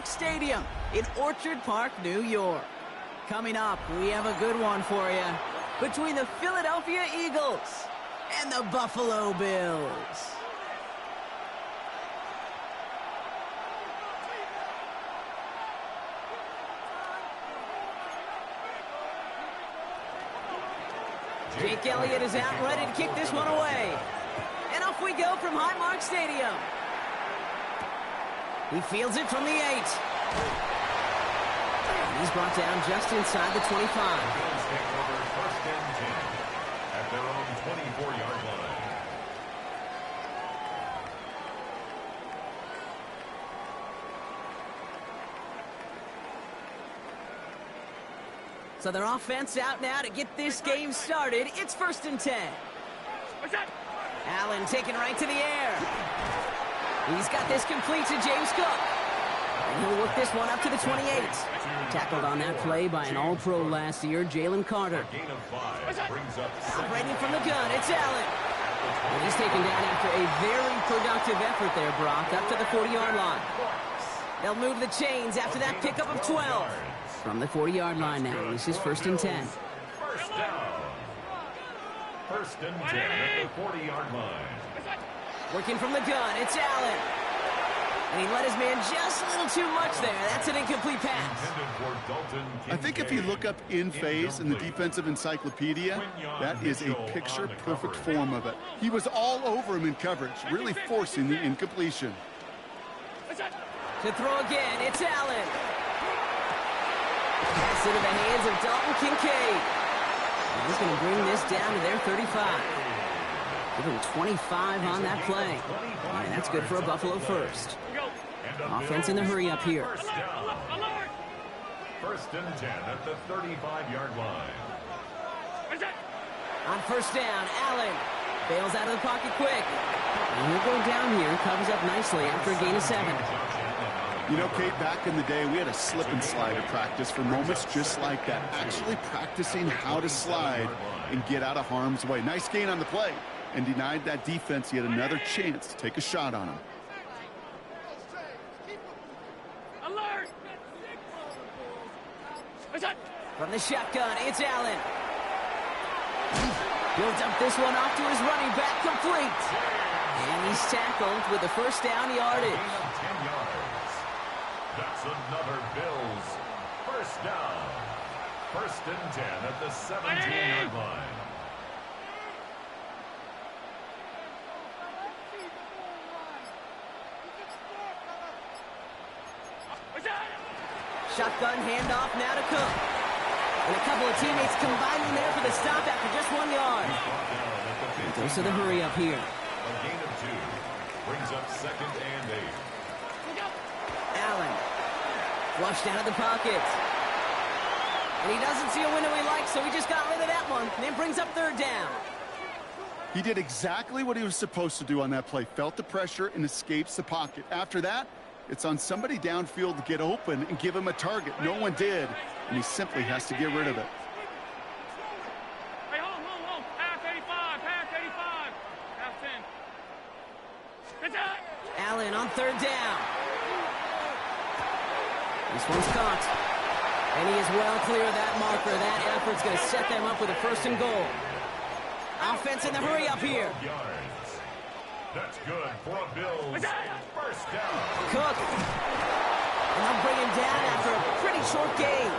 Stadium in Orchard Park, New York. Coming up, we have a good one for you between the Philadelphia Eagles and the Buffalo Bills. Jake Elliott is out ready to kick this one away. And off we go from Highmark Stadium. He fields it from the 8. And he's brought down just inside the 25. Bills take over first and 10 at their own 24-yard line. So their offense out now to get this game started. It's first and 10. Allen taken right to the air. He's got this complete to James Cook. And he'll work this one up to the 28. Tackled on that play by an All-Pro last year, Jalen Carter. Gain of 5 brings up Operating from the gun, it's Allen. And he's taken down after a very productive effort there, Brock, up to the 40-yard line. They'll move the chains after that pickup of 12. From the 40-yard line now, this is first and 10. First down. First and 10 at the 40-yard line. Working from the gun, it's Allen. And he let his man just a little too much there. That's an incomplete pass. I think if you look up in phase in the defensive encyclopedia, that is a picture-perfect form of it. He was all over him in coverage, really forcing the incompletion. To throw again, it's Allen. Pass into the hands of Dalton Kincaid. And he's going to bring this down to their 35. Give him 25 on that play. And that's good for a Buffalo first. Offense in the hurry up here. First and 10 at the 35-yard line. On first down, Allen bails out of the pocket quick. And he'll go down here and covers up nicely after a gain of 7. You know, Kate, back in the day, we had a slip and slide at practice for moments just like that. Actually practicing how to slide and get out of harm's way. Nice gain on the play, and denied that defense yet another chance to take a shot on him. Alert! From the shotgun, it's Allen. He'll dump this one off to his running back, complete. And he's tackled with the first down yardage. 10 yards. That's another Bills first down. First and 10 at the 17-yard line. Shotgun handoff now to Cook. And a couple of teammates combining there for the stop after just 1 yard. And those are the hurry up here. A gain of 2 brings up second and 8. Allen flushed out of the pocket. And he doesn't see a window he likes, so he just got rid of that one. And then brings up third down. He did exactly what he was supposed to do on that play. Felt the pressure and escapes the pocket. After that, it's on somebody downfield to get open and give him a target. No one did, and he simply has to get rid of it. Hey, hold. Pass 85, pass 85. Pass 10. Good job. Allen on third down. This one's caught. And he is well clear of that marker. That effort's going to set them up with a first and goal. Offense in the hurry up here. That's good for a Bills first down. Cook. And they'll bring him down after a pretty short gain.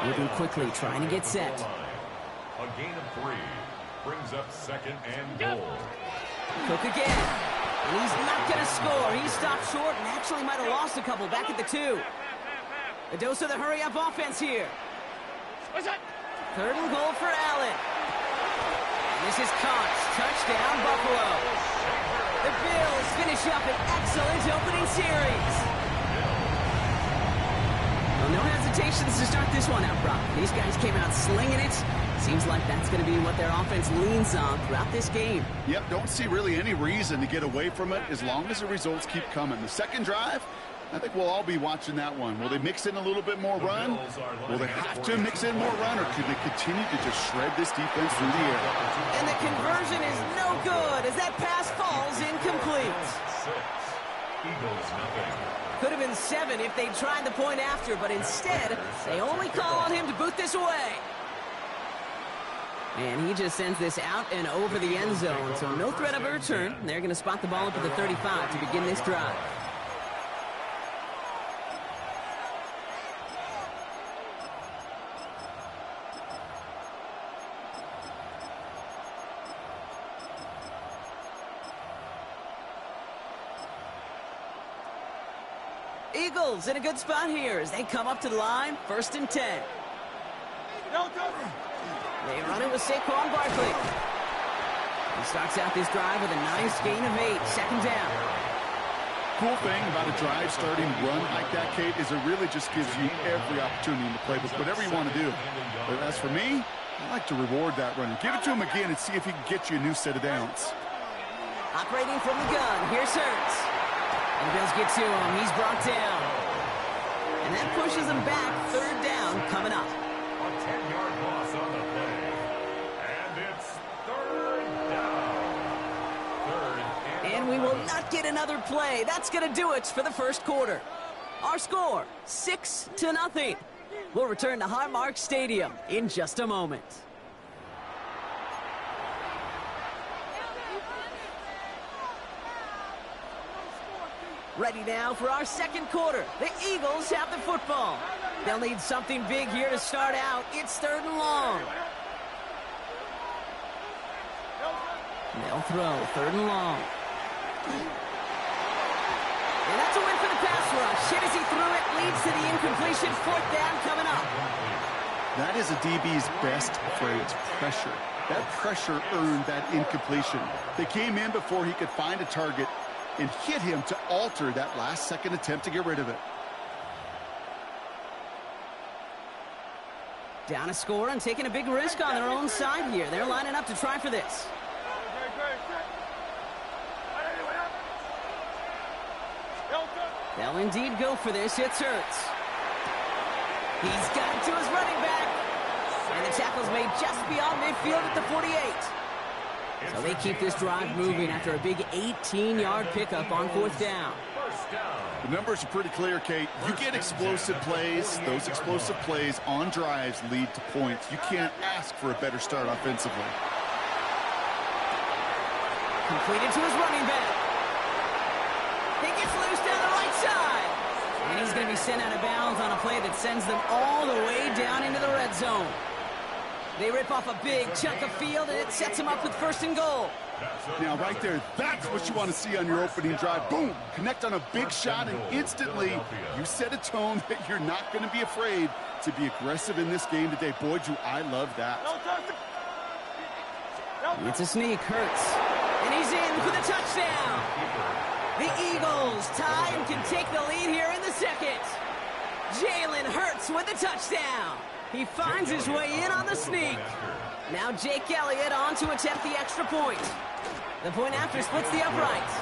Moving quickly, trying to get set. A gain of 3 brings up second and goal. Cook again. And he's not going to score. He stopped short and actually might have lost a couple back at the 2. A dose of the hurry-up offense here. Third and goal for Allen. And this is caught. Touchdown, Buffalo. The Bills finish up an excellent opening series. Well, no hesitations to start this one out, Brock. These guys came out slinging it. Seems like that's going to be what their offense leans on throughout this game. Yep, don't see really any reason to get away from it as long as the results keep coming. The second drive, I think we'll all be watching that one. Will they mix in a little bit more run? Will they have to mix in more run, or could they continue to just shred this defense through the air? And the conversion is no good as that pass falls incomplete. 6. Eagles nothing. Could have been 7 if they'd tried the point after, but instead, they only call on him to boot this away. And he just sends this out and over the end zone, so no threat of a return. They're going to spot the ball up at the 35 to begin this drive. Eagles in a good spot here as they come up to the line, 1st and 10. They run it with Saquon Barkley. He starts out this drive with a nice gain of 8, 2nd down. Cool thing about a drive starting run like that, Kate, is it really just gives you every opportunity in the playbook, whatever you want to do. But as for me, I like to reward that run. Give it to him again and see if he can get you a new set of downs. Operating from the gun, here's Hurts. And the Bills get to him. He's brought down. And that pushes him back. 3rd down coming up. A 10-yard loss on the play. And it's 3rd down. 3rd and we will not get another play. That's going to do it for the 1st quarter. Our score, 6-0. We'll return to Highmark Stadium in just a moment. Ready now for our 2nd quarter. The Eagles have the football. They'll need something big here to start out. It's 3rd and long. They'll throw 3rd and long. And that's a win for the pass rush. Hit as he threw it, leads to the incompletion. 4th down coming up. That is a DB's best phrase, pressure. That pressure earned that incompletion. They came in before he could find a target and hit him to alter that last-second attempt to get rid of it. Down a score and taking a big risk on their own side here. They're lining up to try for this. They'll indeed go for this. It's Hurts. He's got it to his running back. And the tackle's made just beyond midfield at the 48. So they keep this drive moving after a big 18-yard pickup on 4th down. The numbers are pretty clear, Kate. You get explosive plays. Those explosive plays on drives lead to points. You can't ask for a better start offensively. Completed to his running back. He gets loose down the right side. And he's going to be sent out of bounds on a play that sends them all the way down into the red zone. They rip off a big chunk of field, and it sets them up with 1st and goal. Now, right there, that's what you want to see on your opening drive. Boom! Connect on a big shot, and instantly you set a tone that you're not going to be afraid to be aggressive in this game today. Boy, do I love that. It's a sneak, Hurts. And he's in for the touchdown. The Eagles tie and can take the lead here in the 2nd. Jalen Hurts with the touchdown. He finds his way in on the sneak. Now Jake Elliott on to attempt the extra point. The point after splits the uprights.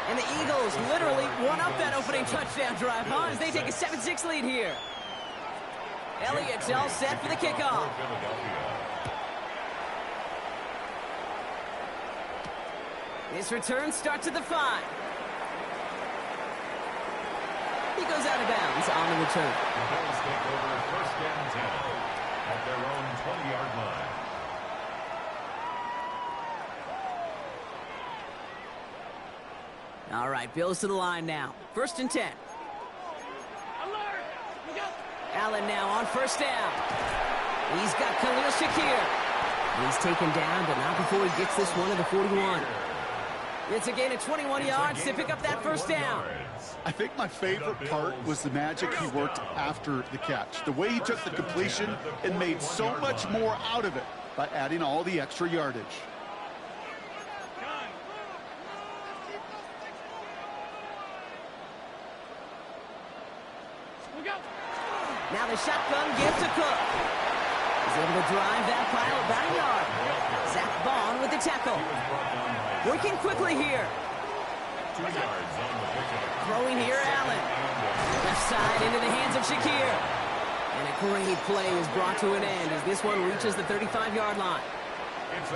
And the Eagles literally won up that opening touchdown drive, as they take a 7-6 lead here. Elliott's all set for the kickoff. This return starts at the 5. He goes out of bounds on the return. The Bills take over 1st and 10 at their own 20-yard line. All right, Bills to the line now. 1st and 10. Allen now on 1st down. He's got Khalil Shakir. He's taken down, but not before he gets this one to the 41. It's a gain of 21 yards to pick up that 1st down. I think my favorite part was the magic he worked after the catch. The way he took the completion and made so much more out of it by adding all the extra yardage. Now the shotgun gives to Cook. He's able to drive that pile about a yard. Zach Bond with the tackle. Working quickly here. 2 yards on the pickup. Throwing here, Allen. Left side into the hands of Shakir. And a great play is brought to an end as this one reaches the 35-yard line.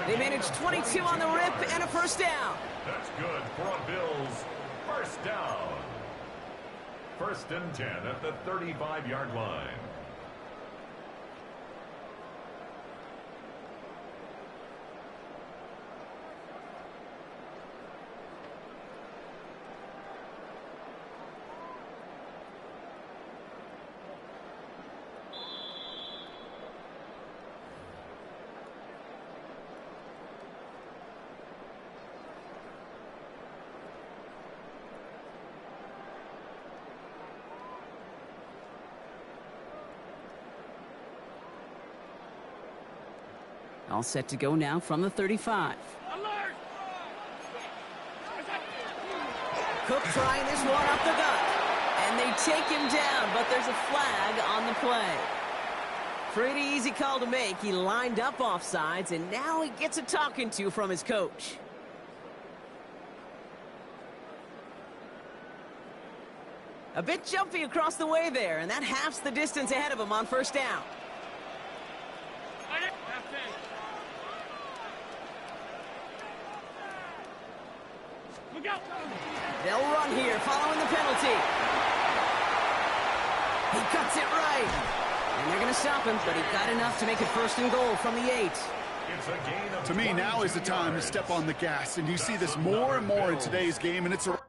They managed 22 on the rip and a 1st down. That's good for a Bills 1st down. First and 10 at the 35-yard line. All set to go now from the 35. Alert! Cook trying this one up the gut. And they take him down, but there's a flag on the play. Pretty easy call to make. He lined up offsides, and now he gets a talking to from his coach. A bit jumpy across the way there, and that halves the distance ahead of him on first down. They'll run here following the penalty. He cuts it right. And they're going to stop him, but he got enough to make it first and goal from the 8. To me, now is the time to step on the gas, and you see this more and more in today's game, and it's a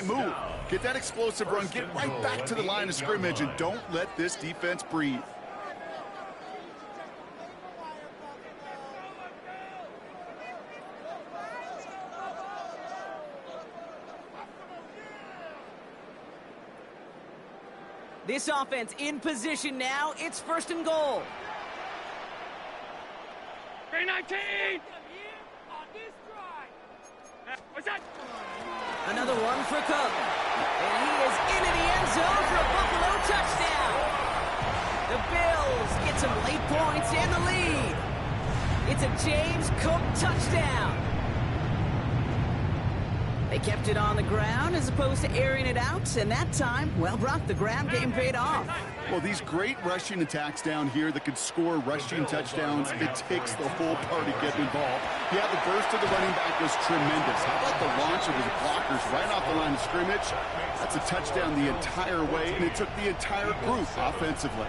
move. Get that explosive run. Get right back to the line of scrimmage, and don't let this defense breathe. This offense in position now. It's first and goal. 319! What's that? Another one for Cook. And he is into the end zone for a Buffalo touchdown. The Bills get some late points and the lead. It's a James Cook touchdown. They kept it on the ground as opposed to airing it out, and that time, well, Brock, the ground game paid off. Well, these great rushing attacks down here that could score rushing touchdowns, it takes the whole party getting involved. Yeah, the burst of the running back was tremendous. How about the launch of his blockers right off the line of scrimmage? That's a touchdown the entire way, and it took the entire group offensively.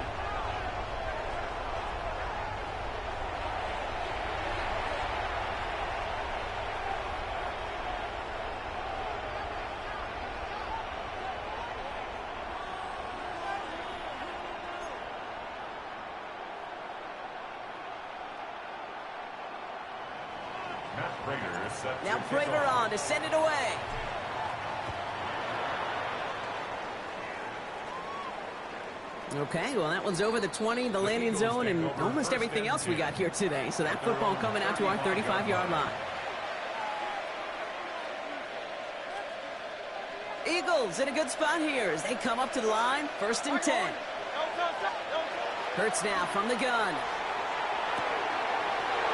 Now Prager on to send it away. Okay, well, that one's over the 20, the landing zone, and almost everything else we got here today. So that football coming out to our 35-yard line. Eagles in a good spot here as they come up to the line. First and 10. Hurts now from the gun.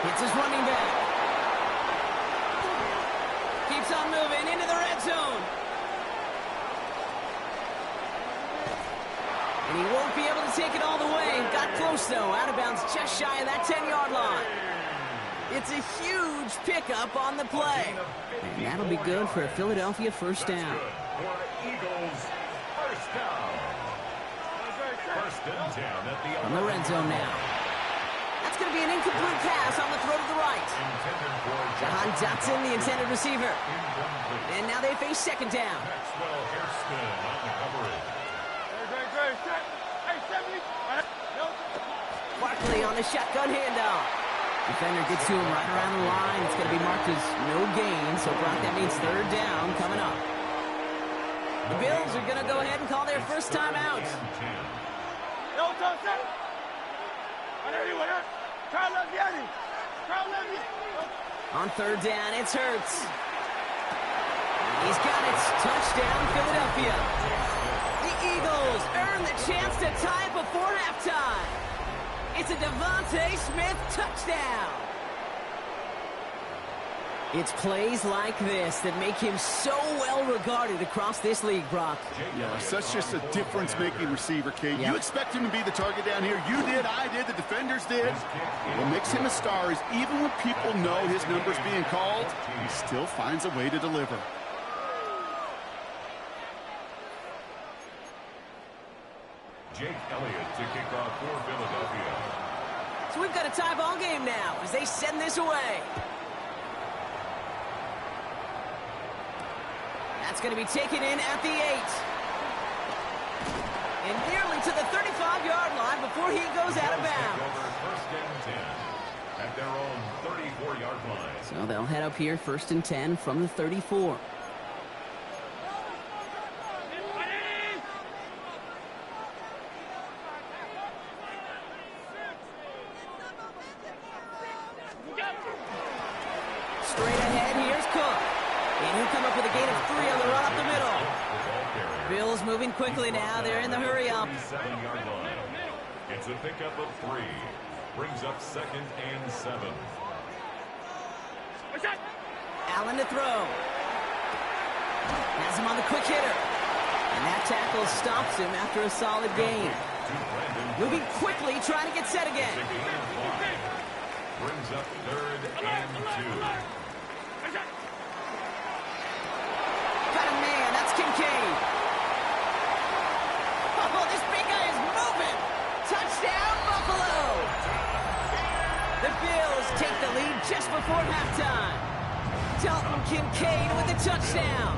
Hits his running back. Keeps on moving into the red zone. And he won't be able to take it all the way. Got close, though. Out of bounds just shy of that 10-yard line. It's a huge pickup on the play. And that'll be good for a Philadelphia first down. Eagles first down. First and 10 at the on the red zone now. That's going to be an incomplete pass on the throw to the right. Jahan Dotson, the intended receiver. And now they face second down. Maxwell Hairston on the coverage. Barkley on the shotgun handoff. Defender gets to him right around the line. It's going to be marked as no gain. So, Brock, that means third down coming up. The Bills are going to go ahead and call their first time out. On third down, it's Hurts. He's got it. Touchdown, Philadelphia. The Eagles earn the chance to tie it before halftime. It's a Devontae Smith touchdown. It's plays like this that make him so well regarded across this league, Brock. Yeah, such just a difference-making receiver, Kate. Yep. You expect him to be the target down here. You did, I did, the defenders did. What makes him a star is even when people know his number's being called, he still finds a way to deliver. Jake Elliott to kick off for Philadelphia. So we've got a tie ball game now as they send this away. That's going to be taken in at the 8. And nearly to the 35-yard line before he goes out of bounds. First and 10 at their own 34-yard line. So they'll head up here, 1st and 10 from the 34. Straight ahead, here's Cook. And he'll come up with a gain of 3 on the run up the middle. Bills moving quickly now. They're in the hurry up. 37-yard line. It's a pickup of 3. Brings up 2nd and 7. Allen to throw. Has him on the quick hitter. And that tackle stops him after a solid gain. Moving quickly, trying to get set again. Brings up 3rd and 2. Got a man, that's Kincaid. Oh, this big guy is moving. Touchdown, Buffalo. The Bills take the lead just before halftime. Dalton Kincaid with a touchdown.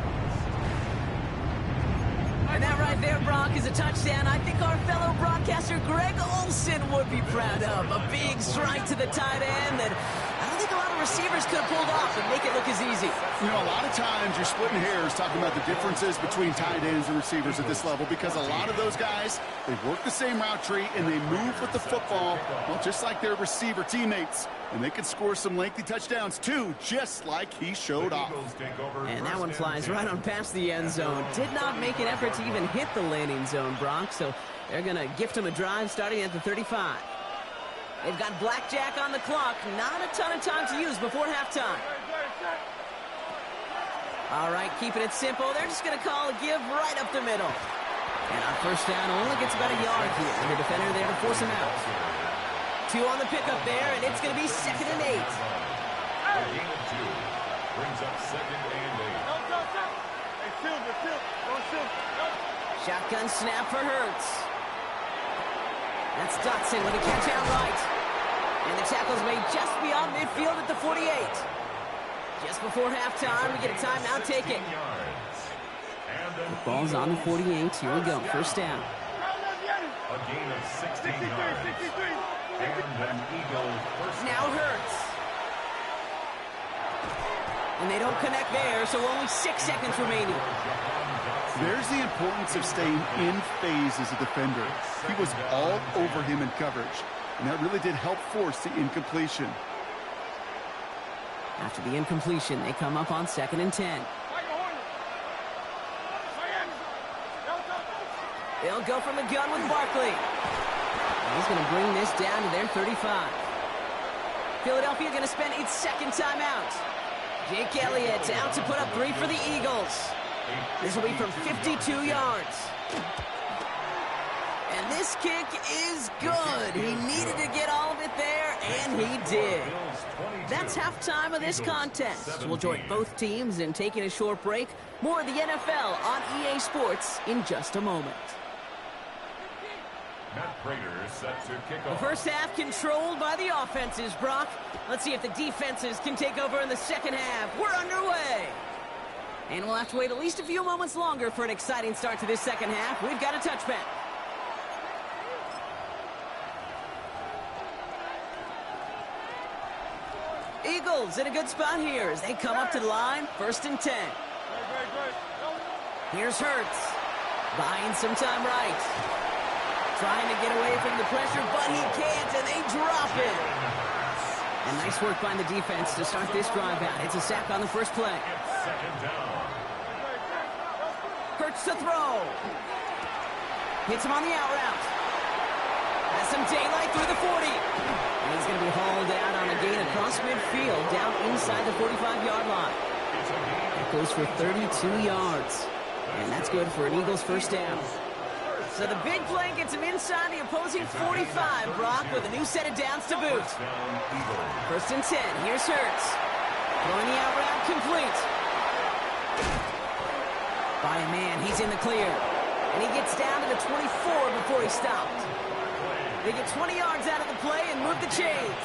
And that right there, Brock, is a touchdown I think our fellow broadcaster Greg Olsen would be proud of. A big strike to the tight end that I don't think a lot of receivers could have pulled off and make it look as easy. You know, a lot of times you're splitting hairs talking about the differences between tight ends and receivers at this level because a lot of those guys, they work the same route tree and they move with the football, well, just like their receiver teammates. And they can score some lengthy touchdowns, too, just like he showed off. And that one flies right on past the end zone. Did not make an effort to even hit the landing zone, Brock, so they're going to gift him a drive starting at the 35. They've got blackjack on the clock. Not a ton of time to use before halftime. All right, keeping it simple. They're just going to call a give right up the middle. And on first down, only gets about a yard here. And the defender there to force him out. 2 on the pickup there, and it's going to be 2nd and 8. A gain of 2. Brings up 2nd and 8. Shotgun snap for Hurts. That's Dotson with a catch out right. And the tackle's made just beyond midfield at the 48. Just before halftime, we get a timeout taken. The ball's on the 48. Here we go. First down. A gain of 16 yards. And an Eagle first. Now Hurts. And they don't connect there, so only 6 seconds remaining. There's the importance of staying in phase as a defender. He was all over him in coverage, and that really did help force the incompletion. After the incompletion, they come up on 2nd and 10. They'll go from the gun with Barkley. He's going to bring this down to their 35. Philadelphia going to spend its 2nd timeout. Jake Elliott out to put up 3 for the Eagles. This will be from 52 yards. And this kick is good. He needed to get all of it there, and he did. That's halftime of this contest. We'll join both teams in taking a short break. More of the NFL on EA Sports in just a moment. Matt Prater set to kick The off. first half controlled by the offenses, Brock. Let's see if the defenses can take over in the second half. We're underway. And we'll have to wait at least a few moments longer for an exciting start to this second half. We've got a touchback. Eagles in a good spot here as they come up to the line. 1st and 10. Here's Hurts. Buying some time right. Trying to get away from the pressure, but he can't, and they drop it. And nice work by the defense to start this drive out. It's a sack on the first play. Second down. Hurts to throw. Hits him on the out route. Has some daylight through the 40. And he's going to be hauled out on a gain across midfield, down inside the 45-yard line. That goes for 32 yards. And that's good for an Eagles first down. So the big play gets him inside the opposing 45, Brock, with a new set of downs to boot. First and 10. Here's Hurts. Throwing the out route complete. By a man, he's in the clear. And he gets down to the 24 before he stopped. They get 20 yards out of the play and move the chains.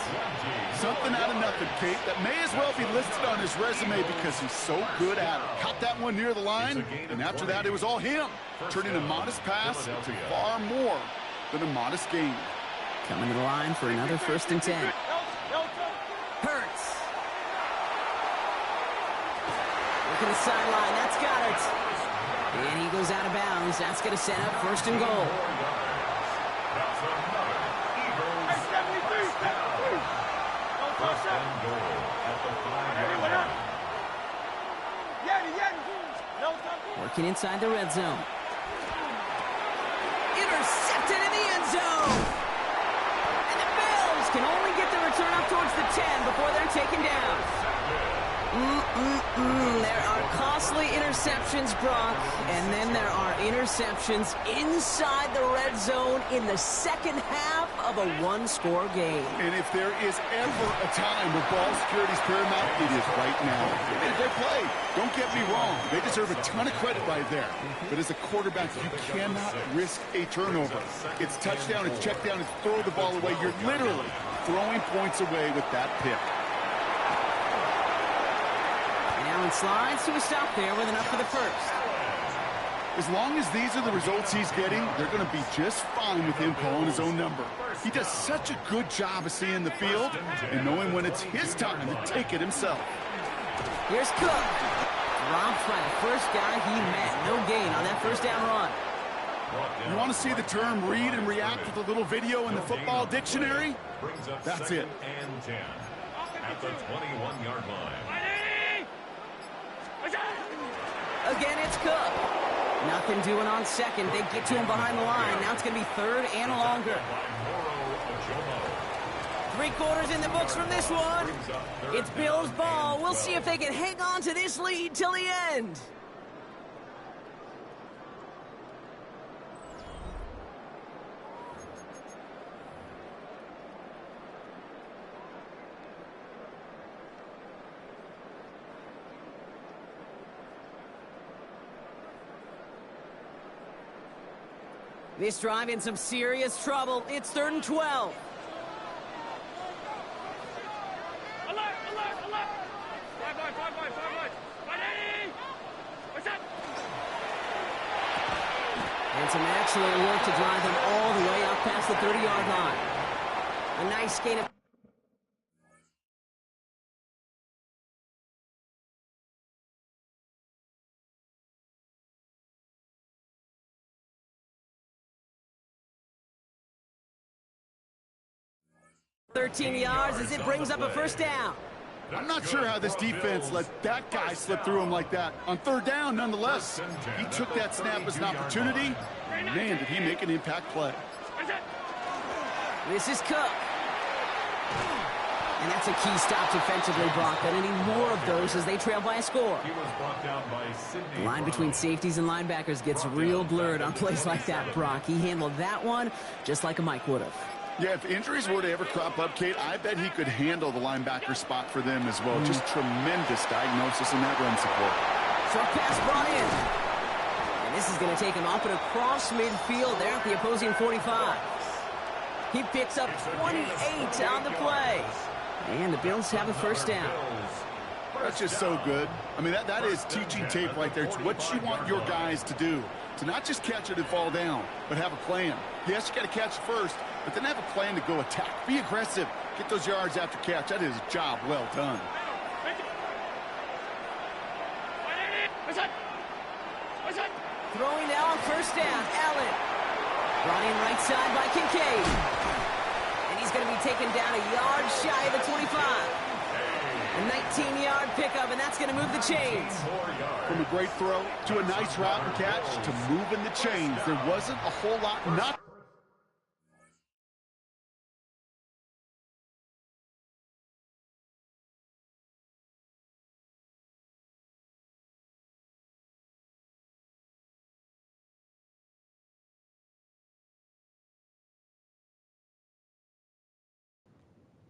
Something out of nothing, Kate. That may as well be listed on his resume because he's so good at it. Caught that one near the line, and after that, it was all him. Turning a modest pass into far more than a modest gain. Coming to the line for another first and 10. Hurts. Look at the sideline. That's Goddard. And he goes out of bounds. That's going to set up first and goal. Working inside the red zone. Intercepted in the end zone. And the Bills can only get the return up towards the 10 before they're taken down. There are costly interceptions, Brock, and then there are interceptions inside the red zone in the second half of a one-score game. And if there is ever a time where ball security is paramount, it is right now. They made a great play. Don't get me wrong. They deserve a ton of credit right there. But as a quarterback, you cannot risk a turnover. It's touchdown, it's check down, it's throw the ball away. You're literally throwing points away with that pick. Allen slides to a stop there with enough for the first. As long as these are the results he's getting, they're going to be just fine with him calling his own number. He does such a good job of seeing the field and knowing when it's his time to take it himself. Here's Cook. Dropped by the first guy he met. No gain on that first down run. You want to see the term read and react with a little video in the football dictionary? That's it. At the 21-yard line. Again, it's Cook. Nothing doing on second. They get to him behind the line. Now it's going to be third and longer. 3 quarters in the books from this one. It's Bills ball. We'll see if they can hang on to this lead till the end. This drive in some serious trouble. It's 3rd and 12. Alert! Five. Ready? What's up? And some excellent work to drive them all the way up past the 30-yard line. A nice gain of... $13 yards as it brings up a first down. I'm not sure how this defense let that guy slip through him like that. On 3rd down, nonetheless, he took that snap as an opportunity. Man, did he make an impact play. This is Cook. And that's a key stop defensively, Brock. But any more of those as they trail by a score. The line between safeties and linebackers gets real blurred on plays like that, Brock. He handled that one just like a Mike would have. Yeah, if injuries were to ever crop up, Kate, I bet he could handle the linebacker spot for them as well. Just tremendous diagnosis in that run support. Short pass brought in. And this is going to take him up and across midfield there at the opposing 45. He picks up 28 on the play. And the Bills have a first down. That's just so good. I mean, that is teaching tape right there. It's what you want your guys to do. To not just catch it and fall down, but have a plan. Yes, you got to catch first, but then have a plan to go attack. Be aggressive. Get those yards after catch. That is a job well done. Throwing now on first down. Allen. Brought in right side by Kincaid. And he's going to be taken down a yard shy of the 25. A 19-yard pickup, and that's going to move the chains. From a great throw to a nice route and catch to moving the chains. There wasn't a whole lot not.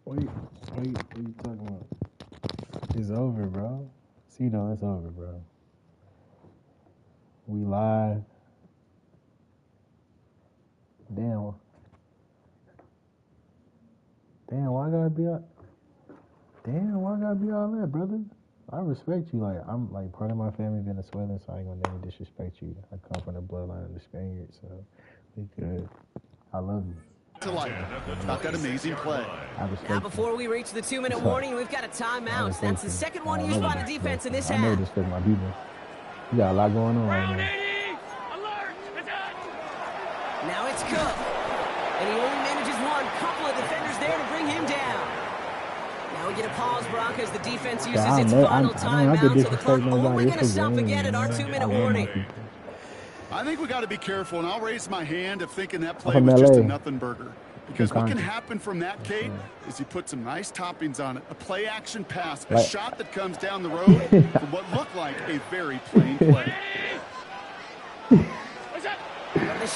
What you talking about? It's over, bro. See, no, it's over, bro. We live. Damn. Why gotta be all that, brother? I respect you. Like, I'm like part of my family Venezuelan, so I ain't gonna never disrespect you. I come from the bloodline of the Spaniards, so we good. I love you. To life about that amazing play. Now, before we reach the 2-minute warning, we've got a timeout. That's the second one used by the defense in this half. I know respect my people. You got a lot going on right now. Now it's Cook. And he only manages one. Couple of defenders there to bring him down. Now we get a pause, Brock, as the defense uses its final timeout. So the clock only going to stop again at our 2-minute warning. I think we got to be careful, and I'll raise my hand of thinking that play was just a nothing burger. Because what can happen from that, Kate, is you put some nice toppings on it. A play-action pass, a shot that comes down the road from what looked like a very plain play.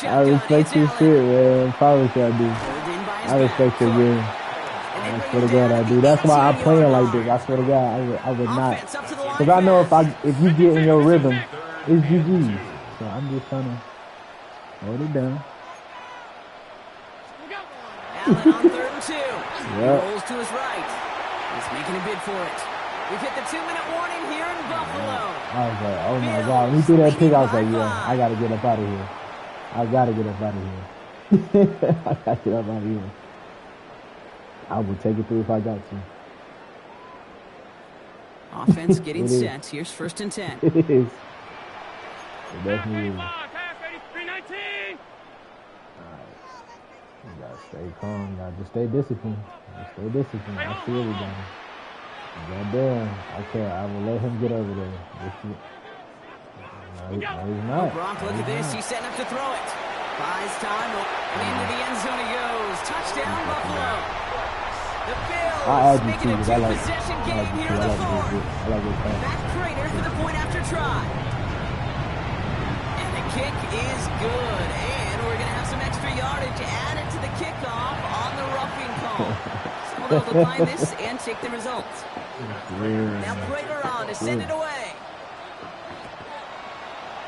I respect your shit, man. Promise I do. I respect your game. I swear to God, I do. That's why I'm playing like this. I swear to God, I would not. Because I know if you get in your rhythm, it's GG. So I'm just trying to hold it down. Allen on 3rd and 2. He rolls to his right. He's making a bid for it. We've hit the 2-minute warning here in Buffalo. I was like, oh my God. When he threw that pick, I was like, yeah, I got to get up out of here. I got to get up out of here. I got to get up out of here. I will take it through if I got to. Offense getting set. Here's 1st and 10. It is. It definitely is. You gotta stay calm. You gotta just stay disciplined. I see everything. Goddamn. Okay, I will let him get over there. No, he's not. Brock, look at this. He's setting up to throw it. Buys time. And into the end zone he goes. Touchdown, Buffalo. The Bills making a two-possession game here in the 4th. Back Prater for the point after try. And the kick is good. And we're going to have some extra yardage added to the kickoff on the roughing call. So they'll decline this and take the results. Now Prater on to send it away.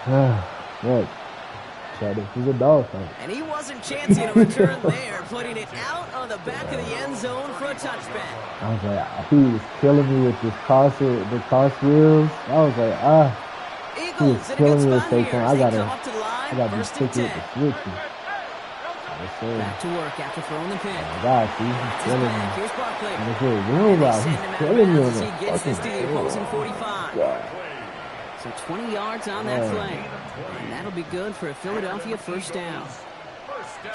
Right. He's a dog fight. And he wasn't chancing a return there, putting it out on the back of the end zone for a touchback. I was like, he was killing me with the cross wheels. I was like, Eagles he was killing me with here. I got this ticket to switch you. Back to work after throwing the pick. Oh my God, he's killing me. Here's Barkley. And it's really real about he's killing me on he gets this to the opposing 45. God. So 20 yards on that play. And that'll be good for a Philadelphia 1st down.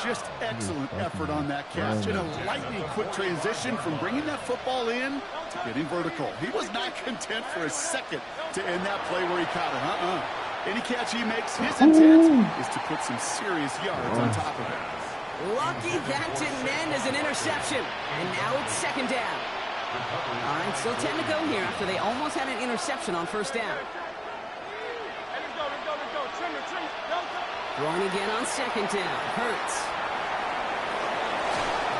Just excellent effort on that catch and a lightning quick transition from bringing that football in to getting vertical. He was not content for a second to end that play where he caught it. Any catch he makes, his intent is to put some serious yards on top of it. Lucky that didn't end as an interception. And now it's 2nd down. All right, still 10 to go here after they almost had an interception on 1st down. Throwing again on 2nd down. Hurts.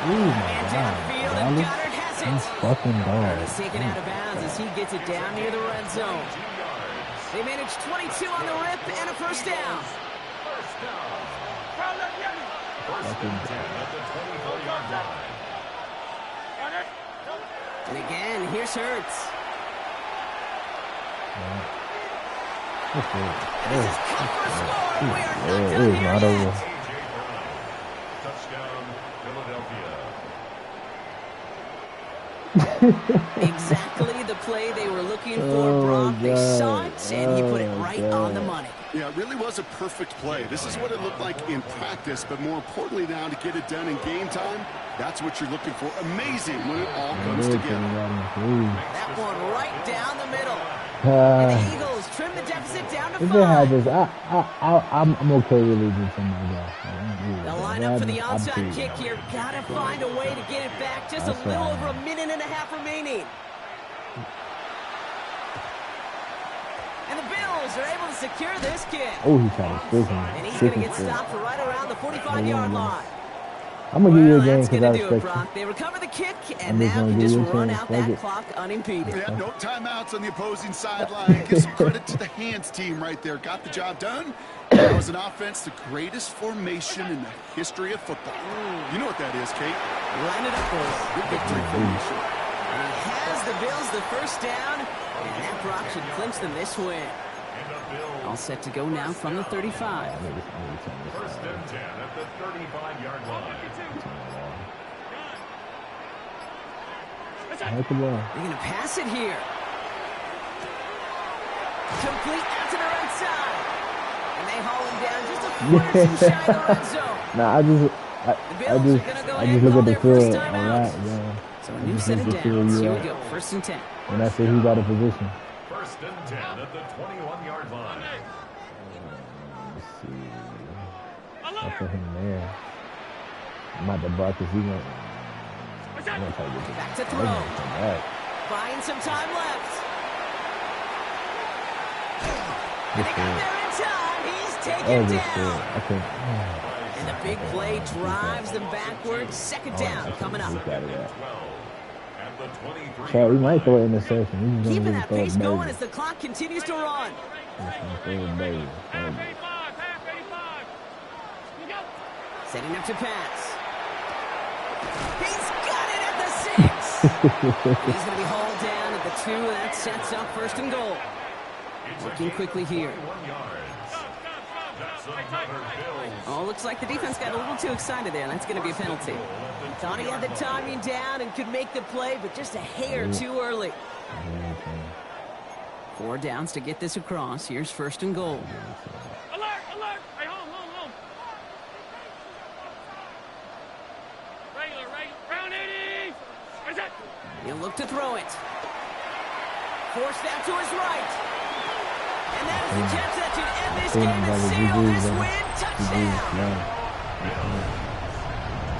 And downfield, and Goddard has it. Fucking dog. He's taken out of bounds as he gets it down near the red zone. They managed 22 on the rip and a 1st down. And again, here's Hurts. It is not over. Touchdown, Philadelphia. Exactly the play they were looking for, Brock. They saw it, and he put it right on the money. Yeah, it really was a perfect play. This is what it looked like in practice, but more importantly now to get it done in game time, that's what you're looking for. Amazing when it all comes together. That one right down the middle. And the Eagles trim the deficit down to 5. I'm okay with losing some of that. They'll line up for the onside kick here. Gotta find a way to get it back. Just a little over a minute and a half remaining. And the Bills are able to secure this kick. Oh, he tried to stick him. And he's going to get stopped right around the 45-yard line. I'm going to give you a game that's because going I to do it, respect Brock. They recover the kick, and now you just run out that clock unimpeded. Yeah, no timeouts on the opposing sideline. Give some credit to the hands team right there. Got the job done. That was an offense, the greatest formation in the history of football. You know what that is, Kate? Line it up, boys. Good victory formation. And he has the Bills the first down, and that Brock should clinch them this win. All set to go now from the 35. First and 10 at the 35-yard line. They're going to pass it here. Complete out to the right side. And they haul him down just a foot or two shy of the red zone. Nah, I just look at the field. All right, yeah. So a new set of downs. Here we go. First and 10. And I say he got a position. First and 10 at the 21-yard line. Let's see. I put him there. I'm about to bark because he's going to try to get to back to throw. Find some time left. And they got there in time. He's taken down. Okay. And the big play drives them backwards. Second down coming up. Chad, we might throw an interception. Keeping that pace going as the clock continues to run. Setting up to pass. He's got it at the 6. He's going to be hauled down at the 2, and that sets up first and goal. Working quickly here. Oh, looks like the defense got a little too excited there. That's going to be a penalty. Thought he had the timing down and could make the play, but just a hair too early. 4 downs to get this across. Here's first and goal. Alert, alert! Hey, hold. Regular, round 80! Where's that? He'll look to throw it. Forced out to his right. And that is the catch that should end this game and seal this win. Touchdown!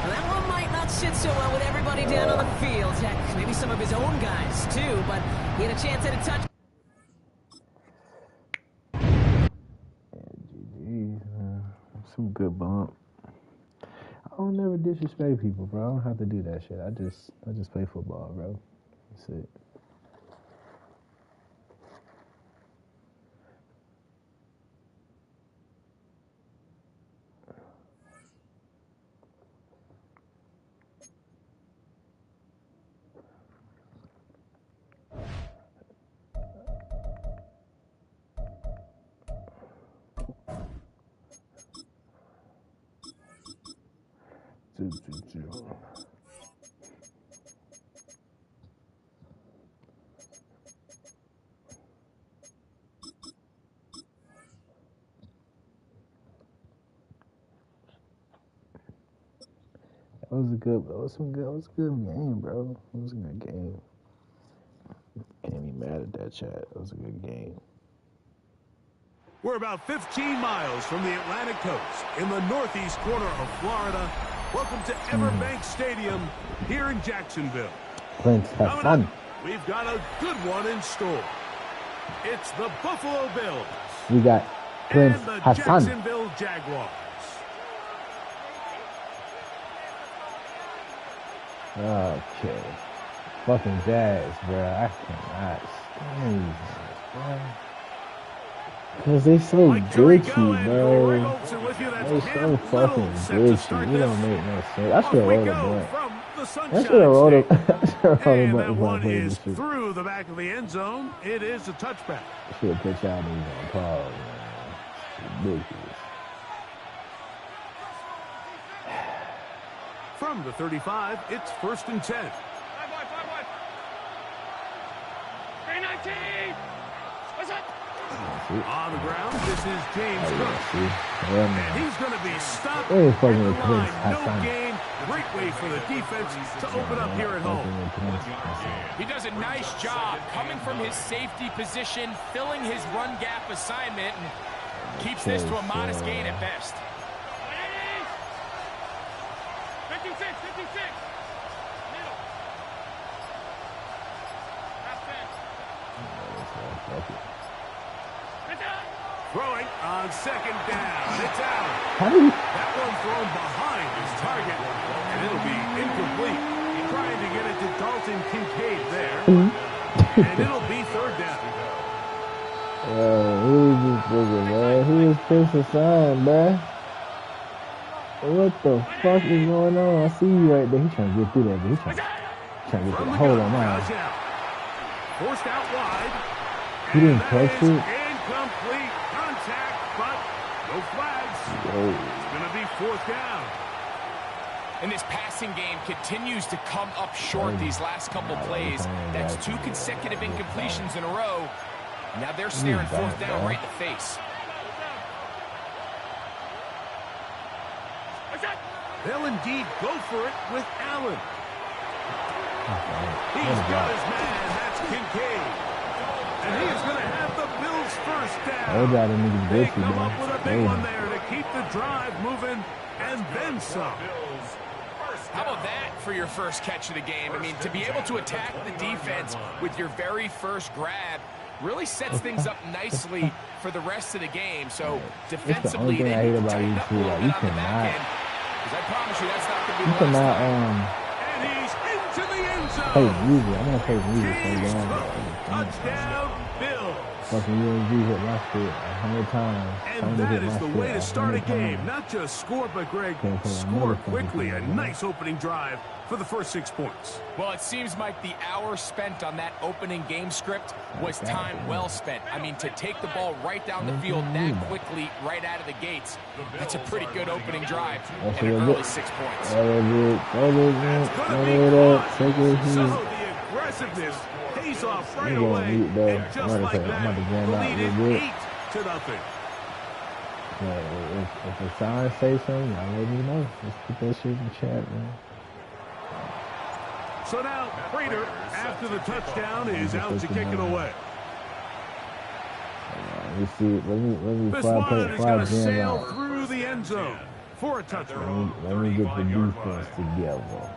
Well, that one might not sit so well with everybody down on the field. Heck, maybe some of his own guys, too, but he had a chance at a touch. Some good bump. I don't never disrespect people, bro. I don't have to do that shit. I just play football, bro. That's it. That was a good game, bro. It was a good game. Can't be mad at that chat. It was a good game. We're about 15 miles from the Atlantic coast in the northeast corner of Florida. Welcome to Everbank Stadium here in Jacksonville. Prince, have fun. We've got a good one in store. It's the Buffalo Bills. We got Prince, and the have fun. Jacksonville Jaguars. Okay. Fucking Jazz, bro. I cannot stand these, bro. Because they so glitchy, bro. They so fucking glitchy. It don't make no sense. I should have rolled a blunt. I should have rolled a blunt before I played this shit. Through the back of the end zone, it is a touchback. I should have put y'all niggas on pause, man. It's ridiculous. From the 35, it's first and 10. On the ground, this is James Cook. And he's going to be stopped. Hey, At the line. No gain. Great way for the defense to open up here at home. He does a nice job coming from his safety position, filling his run gap assignment, and keeps this to a modest gain at best. 56, 56. Middle. Half 10. Throwing on second down. It's out. That one thrown behind his target, and it'll be incomplete. Trying to get it to Dalton Kincaid there. And it'll be third down. Who is this nigga, man? Who is Spencer Sign, man? What the fuck is going on? I see you right there. He's trying to get through that, but he's trying to get through that. Hold on, man. Forced out wide. He didn't catch it. Incomplete contact, but no flags. It's going to be fourth down. And this passing game continues to come up short these last couple plays. That's 2 consecutive incompletions in a row. Now they're staring fourth down right in the face. They'll indeed go for it with Allen. He's got his man. That's Kincaid. And he is going to have the Bills first down. They come up with a big one there to keep the drive moving and then some. How about that for your first catch of the game? I mean, to be able to attack the defense with your very first grab really sets things up nicely for the rest of the game. So defensively, they need to tighten up a little bit on the back end. Because I promise you, that's not going to be the last time. And he's into the end zone. Play music. I'm going to play music. Touchdown, Bills. Fucking UNG hit my shit 100 times. And that is the way to start a game. Not just score, but Greg, score quickly. A nice opening drive for the first 6 points. Well, it seems like the hour spent on that opening game script was time well spent. I mean, to take the ball right down the field that quickly, right out of the gates, that's a pretty good opening drive and an early 6 points. So the aggressiveness pays off right away, and just like that, we'll lead it 8-0. If the sign say something, y'all let me know. Let's put that shit in the chat, man. So now, Prater, after the touchdown, is out to kick it away. Let me see. Let me This one is going to sail through the end zone for a touchdown. Let me get the defense together.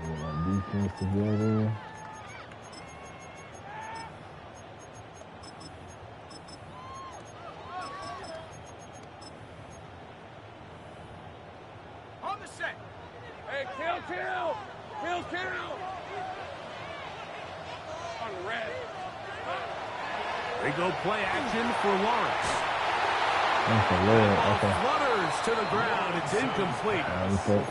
Get my defense together. On the set. Hey, kill. On red. They go play action for Lawrence. Okay. Flutters to the ground. It's incomplete.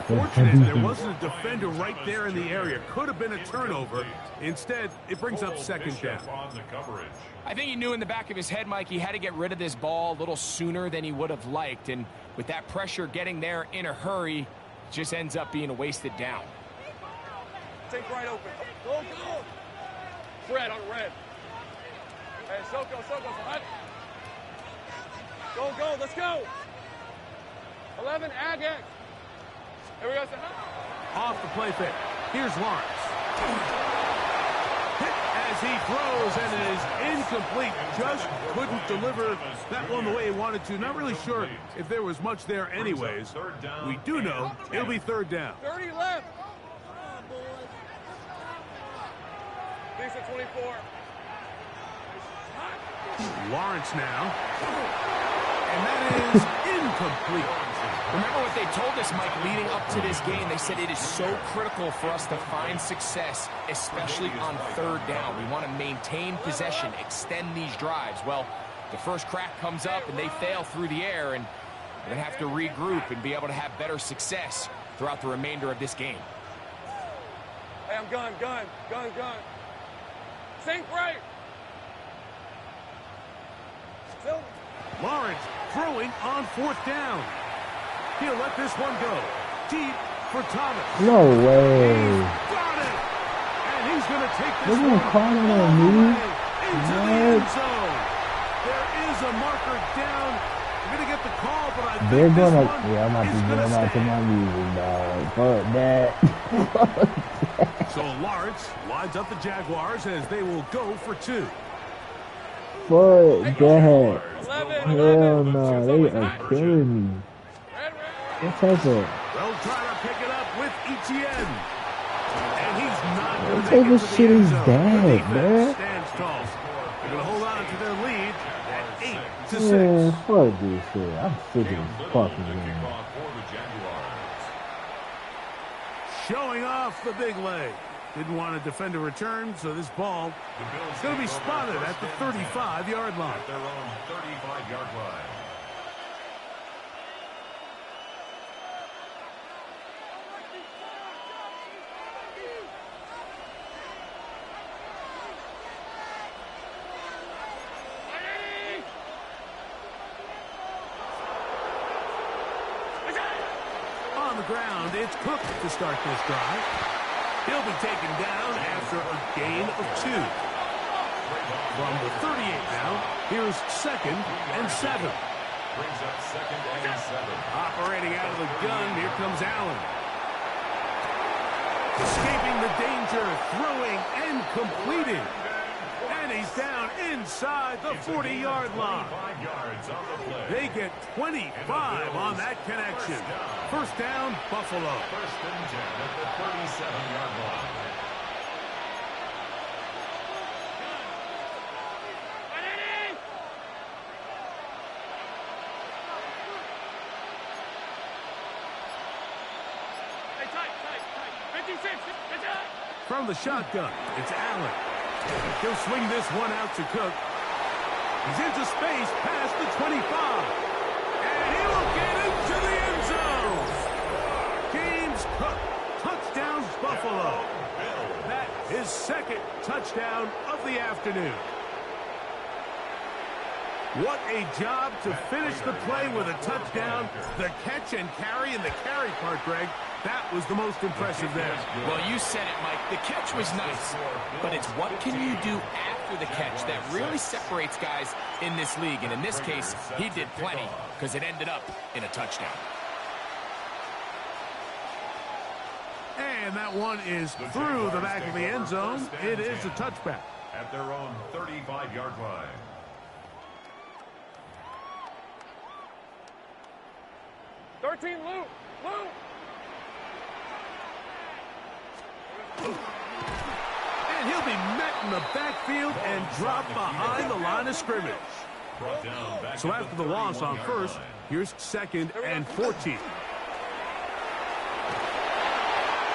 Fortunate there wasn't a defender right there in the area. Could have been a turnover. Instead, it brings up second down. I think he knew in the back of his head, Mike, he had to get rid of this ball a little sooner than he would have liked. And with that pressure getting there in a hurry, it just ends up being a wasted down. Take right open. Go. Fred on red. Hey, Soko, hot. Go, let's go. 11, ag. Here we go. Off the play fake. Here's Lawrence. Hit as he throws and it is incomplete. Just couldn't deliver that one the way he wanted to. Not really sure if there was much there anyways. We do know it'll be third down. 30 left. Decent 24. Lawrence now. And that is incomplete. Remember what they told us, Mike, leading up to this game. They said it is so critical for us to find success, especially on third down. We want to maintain possession, extend these drives. Well, the first crack comes up and they fail through the air, and they're going to have to regroup and be able to have better success throughout the remainder of this game. Hey, I'm gun. Sink right. Lawrence throwing on fourth down. He'll let this one go. Deep for Thomas. No way. He's got it. And He's going to take this They're one calling all on the me. way into the end zone. There is a marker down. We're going to get the call, but I They're think gonna. this one Yeah, I'm about to is get going to them out to my stand. music, dog. Fuck that. So Lawrence lines up the Jaguars as they will go for 2. Fuck that. 11, Hell no, they are killing me. What type of? They'll try to pick it up with Etienne. And he's not going What to type make it of to the shit end is zone. that, The defense man? stands tall. They're going to hold on to their lead at 8-6. Man, fuck this shit. I'm sick of this fucking game. Kickoff for the Jaguars. Showing off the big leg. Didn't want to defend a return, so this ball is going to be spotted at the 35-yard line. At their own 35-yard line. On the ground, it's Cook to start this drive. He'll be taken down after a gain of 2. From the 38 now, here's 2nd and 7. Brings up 2nd and 7. Operating out of the gun, here comes Allen. Escaping the danger, throwing and completing. And he's down inside the 40-yard line. 5 yards on the play. They get 25 on that connection. First down, Buffalo. 1st and 10 at the 37-yard line. Hey, tight. 56. From the shotgun, it's Allen. He'll swing this one out to Cook. He's into space past the 25. And he will get into the end zone. James Cook, touchdown Buffalo. That is 2nd touchdown of the afternoon. What a job to finish the play with a touchdown. The catch and carry, and the carry part, Greg, that was the most impressive there. Well, you said it, Mike. The catch was nice, but it's what can you do after the catch that really separates guys in this league. And in this case, he did plenty because it ended up in a touchdown. And that one is through the back of the end zone. It is a touchback. At their own 35-yard line. 13, Luke. And he'll be met in the backfield and dropped behind the line of scrimmage. Brought down back So at after the the loss on 31-yard first, line. here's 2nd and 14.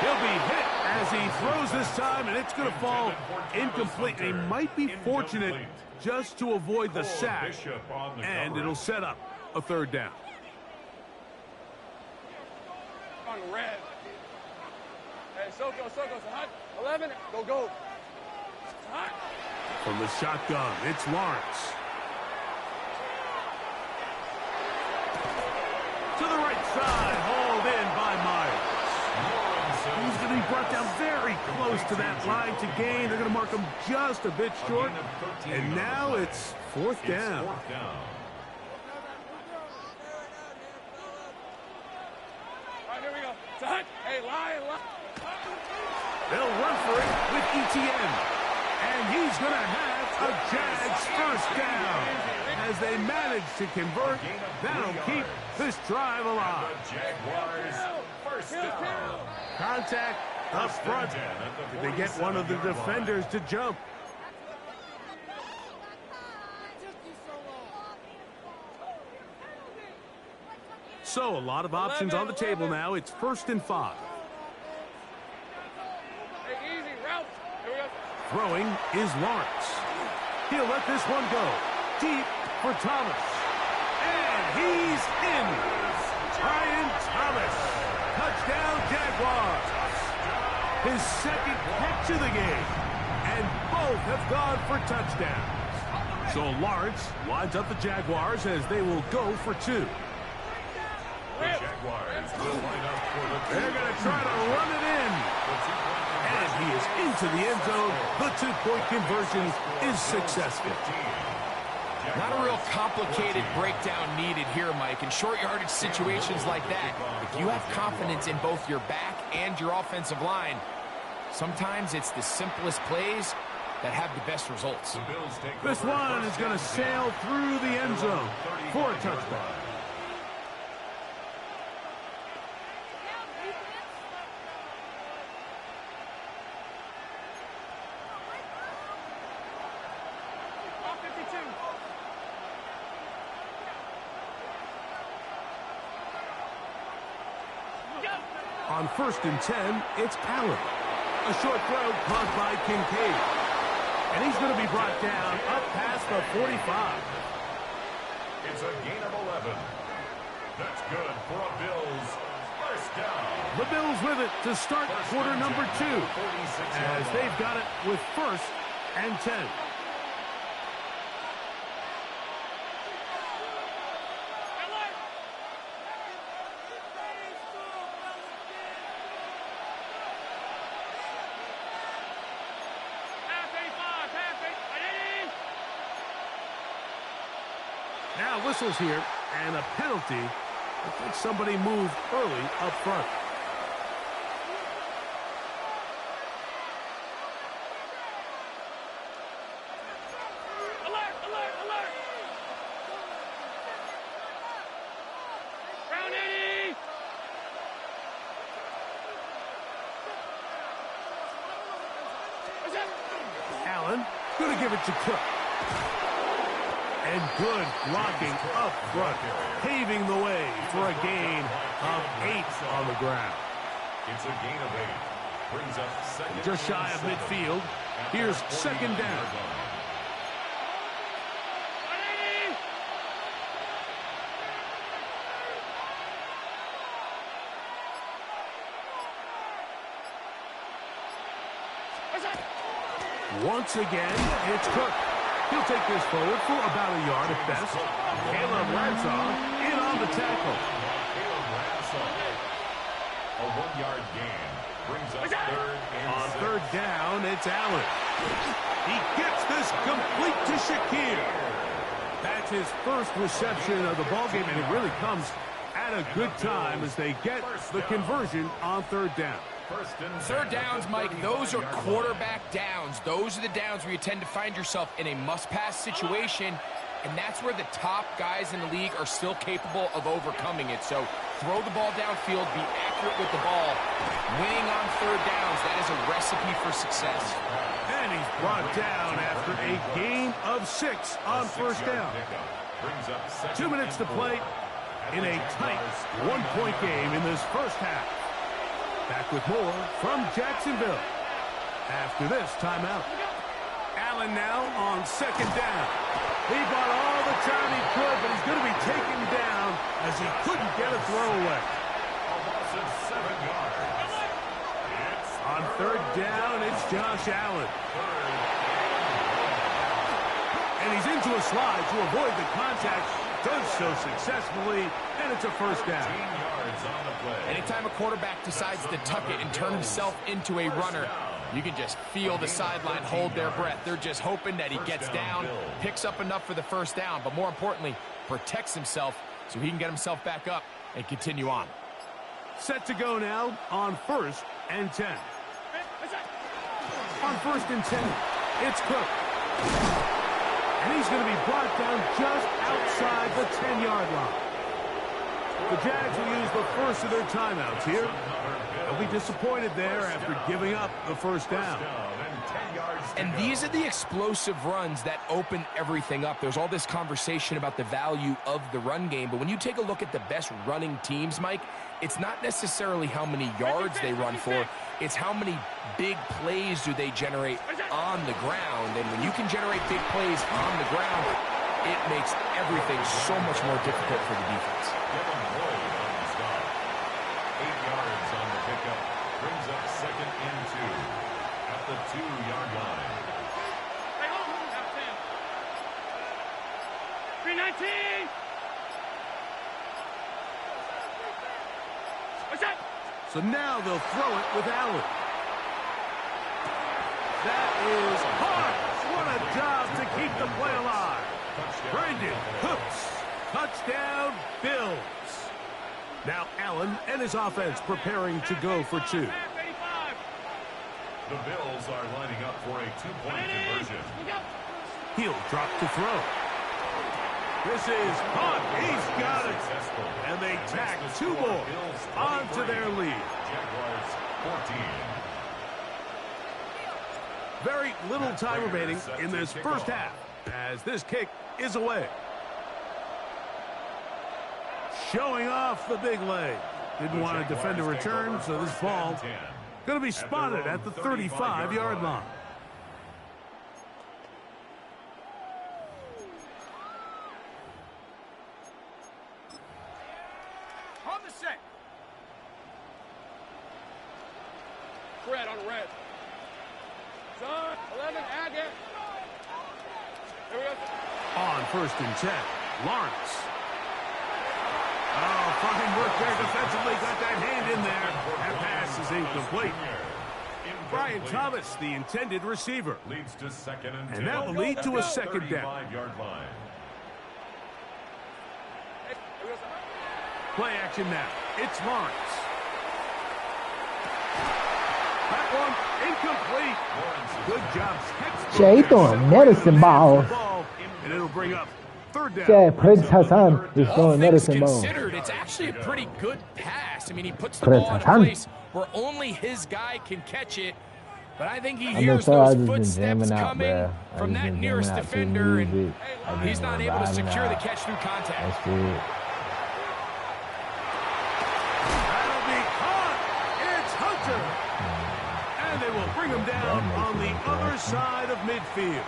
He'll be hit as he throws this time, and it's going to fall incomplete. And he might be fortunate just to avoid the sack, and it'll set up a 3rd down. On red. Hey, Soko, hot. 11, go. Hot. From the shotgun, it's Lawrence. To the right side, hauled in by Myers. He's going to be brought down very close to that line to gain. They're going to mark him just a bit short. And now it's 4th down. All right, here we go. Hot. Hey, lie. They'll run for it with Etienne. And he's going to have a Jags 1st down. As they manage to convert, that'll keep this drive alive. Jaguars 1st down. Contact up front. Did they get one of the defenders to jump? So a lot of options on the table now. It's 1st and 5. Hey, easy, route. Here we go. Throwing is Lawrence. He'll let this one go. Deep for Thomas. And he's in. Brian Thomas. Touchdown Jaguars. His 2nd catch of the game. And both have gone for touchdowns. So Lawrence lines up the Jaguars as they will go for 2. The Jaguars will line up for the They're going to try to run it in. And He is into the end zone. The two-point conversion is successful. Not a real complicated breakdown needed here, Mike. In short yardage situations like that, if you have confidence in both your back and your offensive line, sometimes it's the simplest plays that have the best results. This one is going to sail through the end zone for a touchdown. On 1st and 10, it's Allen. A short throw caught by Kincaid. And he's going to be brought down up past the 45. It's a gain of 11. That's good for a Bills first down. The Bills with it to start quarter number 2, as they've got it with 1st and 10. Now whistles here, and a penalty. I think somebody moved early up front. Alert, alert, alert! Round 80! Allen, going to give it to Cook. And good blocking up front, paving the way for a gain of 8 on the ground. It's a gain of 8. Brings up second. Just shy of midfield. Here's second down. Once again, it's Cook. He'll take this forward for about a yard at best. Caleb Ransaw in on the tackle. Caleb Ransaw. A 1-yard gain. Brings up third and On 6. 3rd down, it's Allen. He gets this complete to Shakir. That's his first reception of the ballgame, and it really comes at a good time as they get the conversion on 3rd down. Third downs, Mike, those are quarterback downs. Those are the downs where you tend to find yourself in a must-pass situation, and that's where the top guys in the league are still capable of overcoming it. So throw the ball downfield, be accurate with the ball. Winning on 3rd downs, that is a recipe for success. And he's brought down after a gain of 6 on 1st down. 2 minutes to play in a tight 1-point game in this first half. Back with more from Jacksonville after this timeout. Allen now on 2nd down. He bought all the time he could, but he's going to be taken down as he couldn't get a throw away. On 3rd down, it's Josh Allen. And he's into a slide to avoid the contact. Does so successfully, and it's a first down. Anytime a quarterback decides to tuck it and turn himself into a runner, you can just feel the sideline hold their breath. They're just hoping that he gets down, picks up enough for the first down, but more importantly, protects himself so he can get himself back up and continue on. Set to go now on 1st and 10. On 1st and 10, it's Cook. And he's going to be brought down just outside the 10-yard line. The Jags will use the first of their timeouts here. They'll be disappointed there after giving up the first down. And these are the explosive runs that open everything up. There's all this conversation about the value of the run game, but when you take a look at the best running teams, Mike, it's not necessarily how many yards they run for, it's how many big plays do they generate on the ground. And when you can generate big plays on the ground, it makes everything so much more difficult for the defense. 8 yards on the pickup. Brings up second and 2 at the 2-yard line. 319! What's that? So now they'll throw it with Allen. That is hard. What a job to keep the play alive. Brandon Cooks. Touchdown, Bills. Now Allen and his offense preparing to go for two. The Bills are lining up for a two-point conversion. He'll drop to throw. This is caught. He's got it. And they tack two more onto their lead. Jaguars 14. Very little time remaining in this first half as this kick is away. Showing off the big leg. Didn't want to defend a return, so this ball going to be spotted at the 35-yard line. On the set. Red on red. Son, 11, add it. Here we go. On 1st and 10, Lawrence. Oh, fine work there defensively. Got that hand in there. That pass is incomplete. Brian Thomas, the intended receiver. Leads to 2nd and 10. And that will lead to a second down. 35-yard line. Play action now. It's Lawrence. That one incomplete. Good job. Jay throwing medicine ball. And it'll bring up 3rd down. Jay, Prince Hassan is throwing medicine ball. Considered, it's actually a pretty good pass. I mean, he puts the ball in a place where only his guy can catch it. But I think he hears those footsteps coming from that nearest defender, and he's not able to secure the catch through contact. That's it. That'll be caught. It's Hunter. And they will bring him down on the other side of midfield.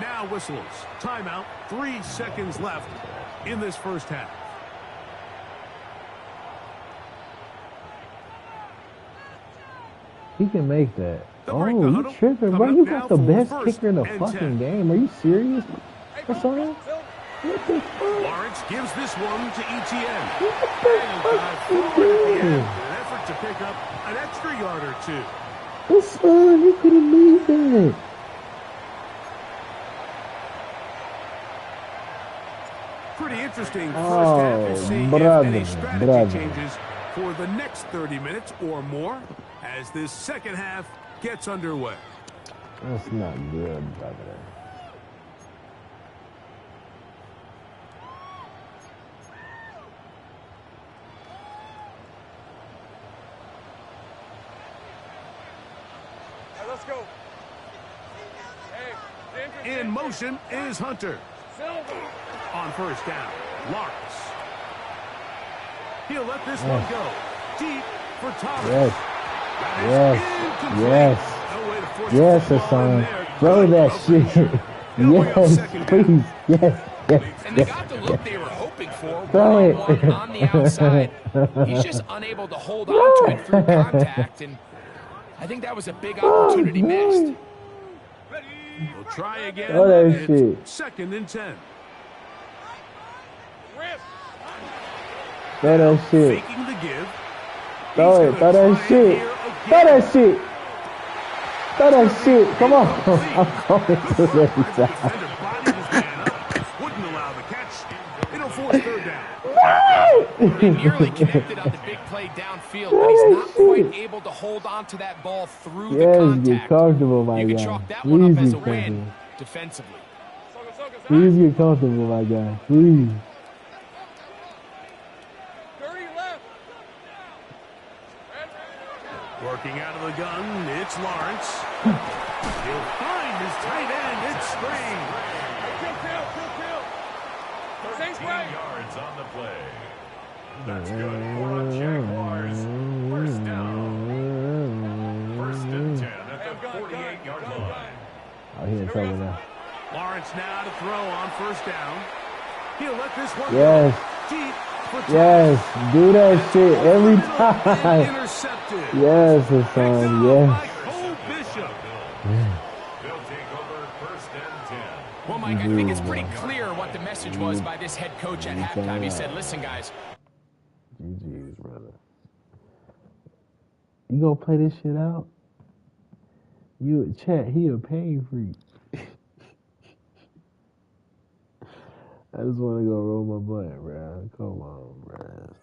Now whistles. Timeout. 3 seconds left in this first half. He can make that. Oh, you tripping, bro? You got the best kicker in the fucking game. Are you serious? What's on it? What the fuck? Lawrence gives this one to ETN. What the fuck you doing? An effort to pick up an extra yard or two. What's on? You could have made that. Pretty interesting first half. We'll see if any strategy changes for the next 30 minutes or more as this second half gets underway. That's not good, brother. Right, let's go. Hey, in motion is Hunter. On 1st down, Lawrence. He'll let this one go. Deep for Thomas. Yes. Yes, Hassan. Throw that shit. Yes, please. Yes. And they got the look they were hoping for. Throw it. One on the outside. He's just unable to hold on to it through contact, and I think that was a big opportunity missed. We'll try again. Throw that It's shit. 2nd and 10. Throw that shit. Faking the give. Throw it. Throw that shit. Throw that shit. Throw that shit. Come on. I'm coming to that side. Wouldn't allow the catch. It'll force 3rd down. He nearly connected on the big play downfield, but he's not quite able to hold on to that ball through the Yes, contact. get comfortable, my You guy. can chalk that one up Please as a get win comfortable. defensively. Please get comfortable, my guy. Please. Working out of the gun, it's Lawrence. He'll find his tight end. It's Spring. Kill. 13 yards on the play. That's good for a Jaguars 1st down. 1st and 10 at the 48-yard line. Oh, he in trouble now. Lawrence now to throw on 1st down. He'll let this one Yes. go. Deep for Yes. Do that shit every time. intercepted. Yes, Hassan. Yes. Cole Bishop. They'll take over 1st and 10. Well, Mike, I think it's pretty clear what the message was by this head coach at halftime. He said, listen, guys. GG's, brother. You gonna play this shit out? You chat, he a pain freak. I just want to go roll my butt, bro. Come on, bro.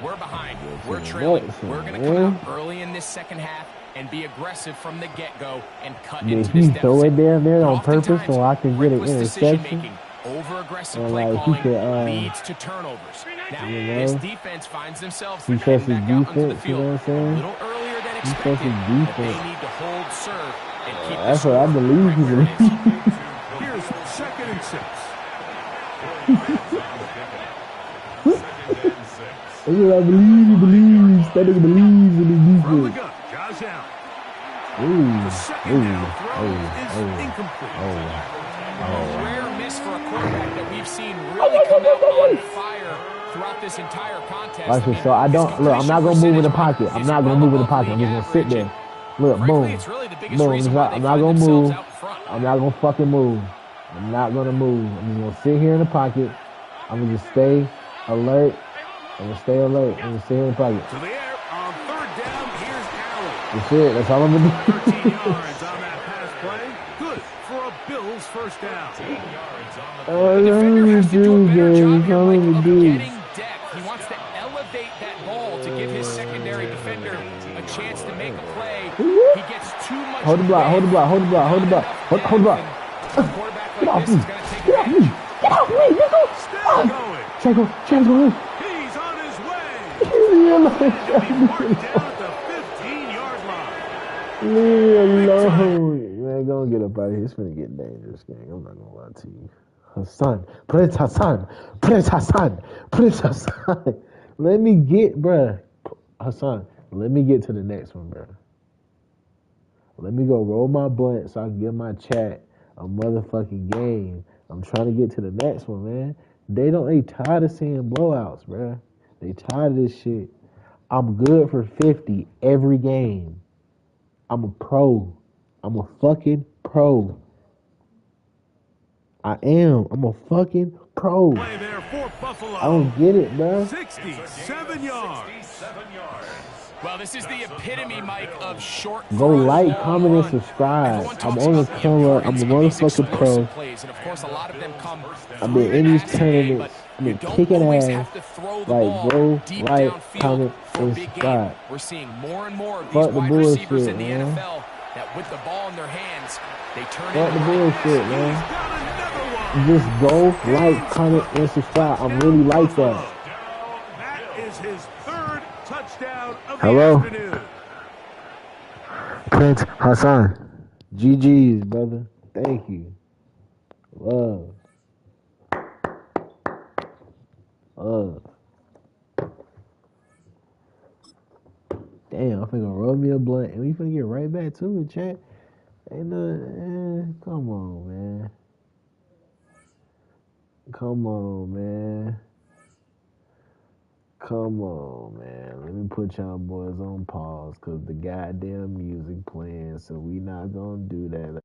We're behind. We're trailing. We're going to come out early in this second half and be aggressive from the get-go and cut into this Did he throw it deficit. down there on purpose so I can get an interception? Decision-making, over-aggressive And, play like, he calling could, leads to turnovers. Now, you know, this defense finds themselves he heading says his back out onto the defense, you know field what I'm saying? a little earlier than He says expected, his but they defense. need to hold serve and keep the That's what I score believe right he where it believes. is. Here's 2nd and 6. That's what I believe he believes. That nigga believes in his From the defense. gun, Josh Allen. Ooh, The second down throw is incomplete. Rare miss for a quarterback that we've seen really come out on fire throughout this entire contest. Watch this. So I don't look. I'm not gonna move in the pocket. I'm not gonna move in the pocket. I'm just gonna sit there. Look, boom, boom. I'm not gonna move. I'm not gonna fucking move. I'm not gonna move. I'm just gonna sit here in the pocket. I'm gonna just stay alert. I'm gonna stay alert. I'm gonna stay in the pocket. To the air on 3rd down. Here's Allen. That's it. That's all I'm gonna do. 13 yards on that pass play. Good for a Bills first down. The defender has to do a better job here, Mike, of getting depth. He wants to elevate that ball to give his secondary defender a chance to make a play. He gets too much. Hold the block. Hold the block. Hold the block. Hold the block. Hold the block. Get off me. Get off me. Get off me, nigga. Still going. Chango, go. He's on his way. Leave me alone. He'll be marked down at the 15-yard line. Leave me alone. Man, go and get up out of here. It's gonna get dangerous, gang. I'm not gonna lie to you. Hassan. Prince Hassan. Prince Hassan. Prince Hassan. Let me get, bruh. Hassan, let me get to the next one, bruh. Let me go roll my blunt so I can give my chat a motherfucking game. I'm trying to get to the next one, man. They tired of seeing blowouts, bruh. They tired of this shit. I'm good for 50 every game. I'm a pro. I'm a fucking pro. I am. I'm a fucking pro. Play there for Buffalo. I don't get it, bruh. 67 yards. Well, this is the epitome, Mike, of short. Go like, comment, and subscribe. I'm on the color. I'm a motherfucking pro. Plays, and of course, a lot of them come I've been in these tournaments. I've been kicking ass. Like, go like, comment, and subscribe. We're seeing more and more of these Fuck the wide receivers bullshit, in the man. NFL that with the ball in their hands, they turn Fuck the into bullshit, man. Just go like, comment, and subscribe. I'm really like that. That is his 3rd touchdown of the Hello? afternoon. Prince Hassan. GG's, brother. Thank you. Love. Damn, I'm finna roll me a blunt. And we finna get right back to it, chat. Ain't no, come on, man. Come on, man. Come on, man. Let me put y'all boys on pause because the goddamn music playing, so we not gonna do that.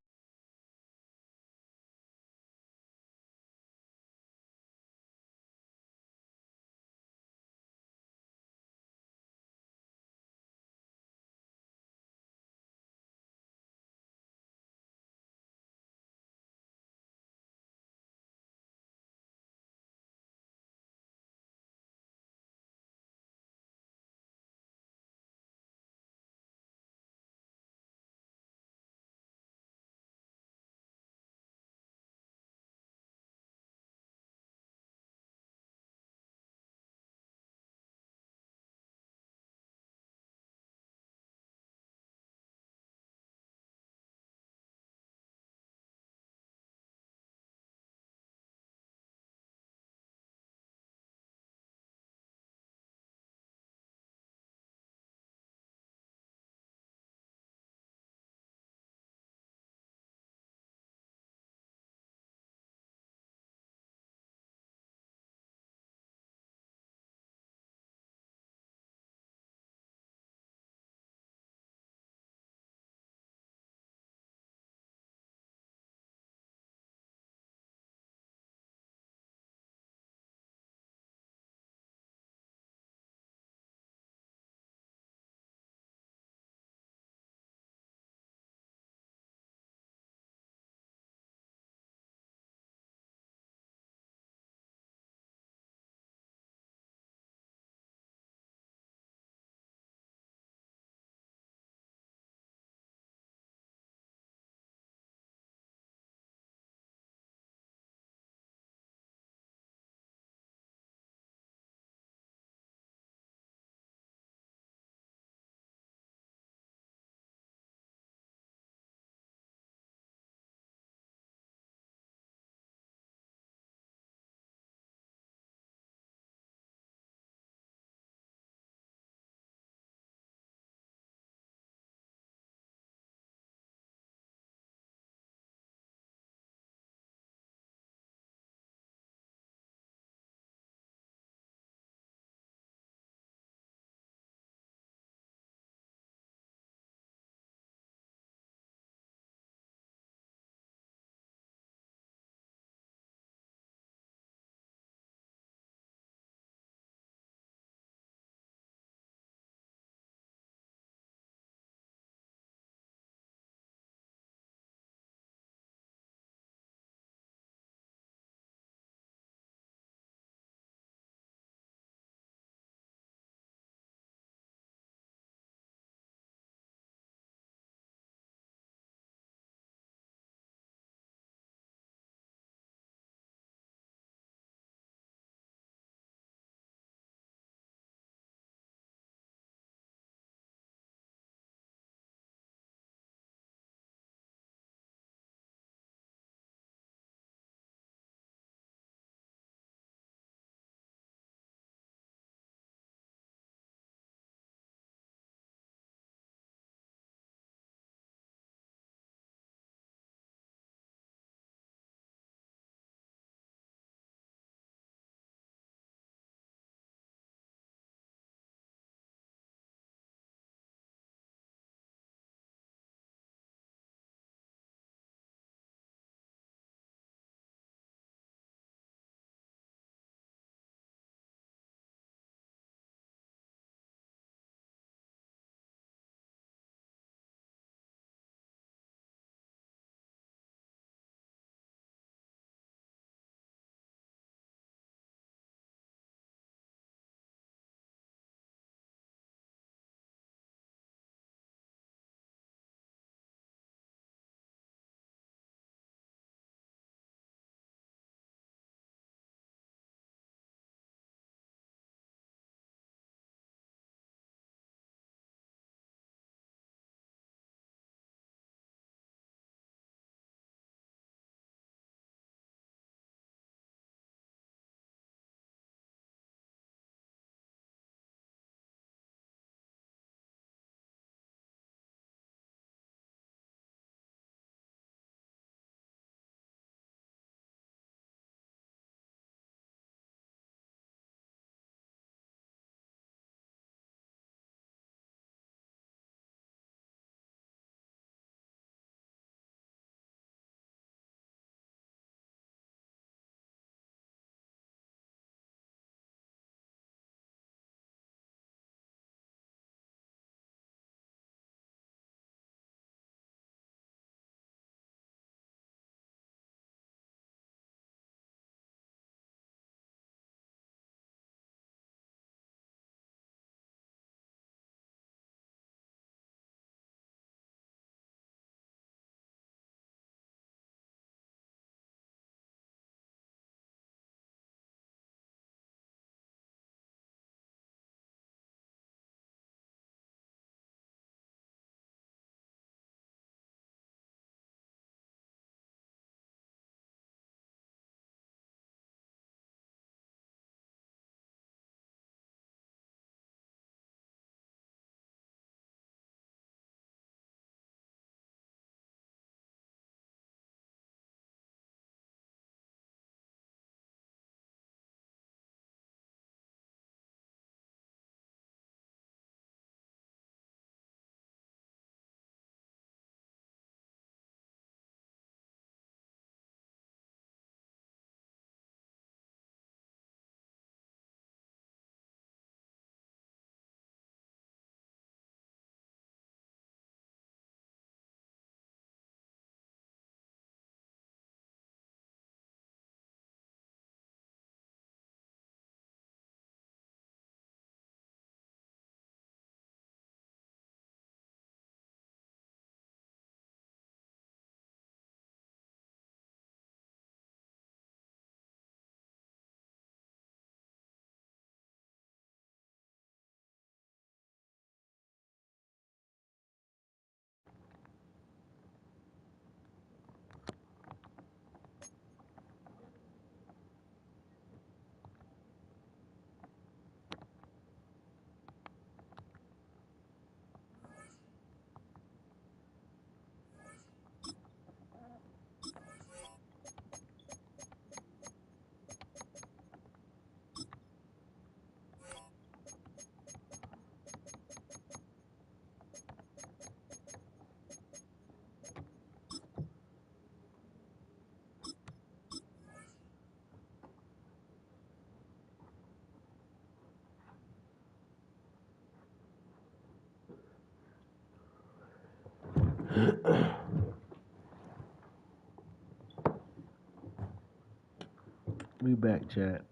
We back, chat.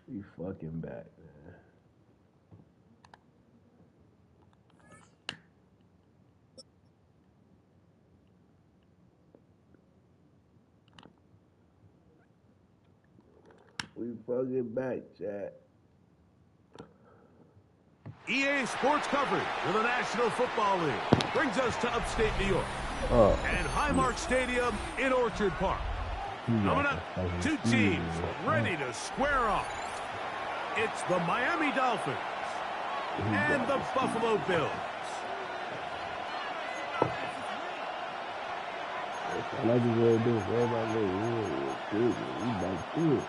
We fucking back, man. We fucking back, chat. EA Sports coverage with the National Football League brings us to upstate New York and Highmark Stadium in Orchard Park. Coming up, two teams ready to square off. It's the Miami Dolphins and the Buffalo Bills. I like this way to do it. Everybody we back to it.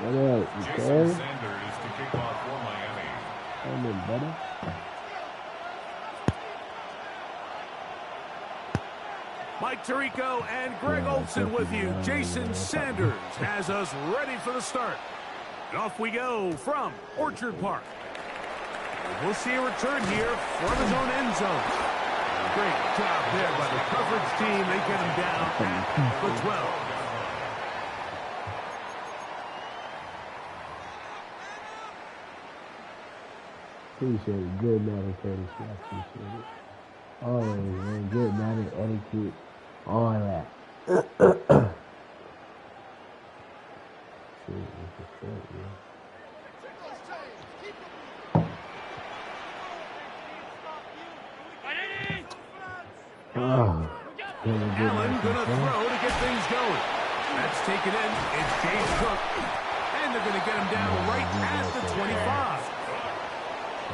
What else? Jason Sanders to kick off for Miami. Better. Mike Tirico and Greg Olson with you. Jason Sanders has us ready for the start. And off we go from Orchard Park. We'll see a return here from his own end zone. Great job there by the coverage team. They get him down at the 12. Appreciate it. Good Madden courtesy. I appreciate it. Always, man. Good Madden etiquette. All that. Allen gonna throw to get things going. That's taken in. It's James Cook. And they're gonna get him down right at the 25.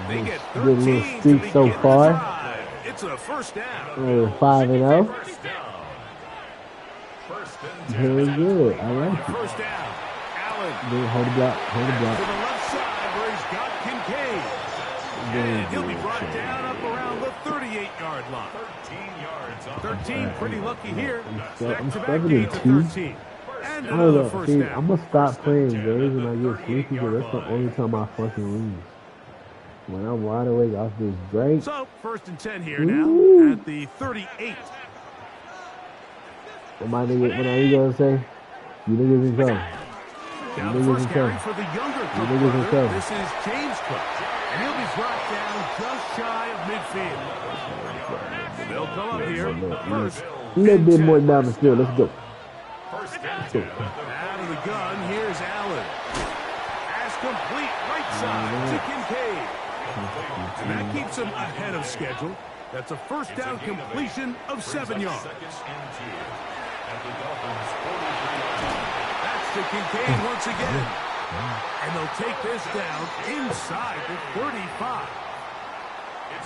They get 13 to begin so far. the drive. It's a first down. 5-0. First and 10. Very good. I like it. First down. Allen. Hold the block. Hold the To block. the left side where he's got Kincaid. And he'll be brought down up around the 38-yard line. 13 yards on 13, pretty lucky here. I'm Back-to-back 7-2. gains of 13. And I don't another know. first See, down. I'm going to stop playing games when I get sleepy because that's the only time I fucking lose. When I'm wide awake off this break. So, first and 10 here now at the 38. What are you going to say? You niggas in trouble. Down the first carry for the younger Cook brother. trouble. This is James Cook. And he'll be brought down just shy of midfield. They'll come up here first. A little bit more down the field. Let's go. First and 10. Out of the gun, here's Allen. Pass complete right side to Kincaid. And that keeps him ahead of schedule. That's a first down completion of 7 yards. That's to Kincaid once again. And they'll take this down inside the 35.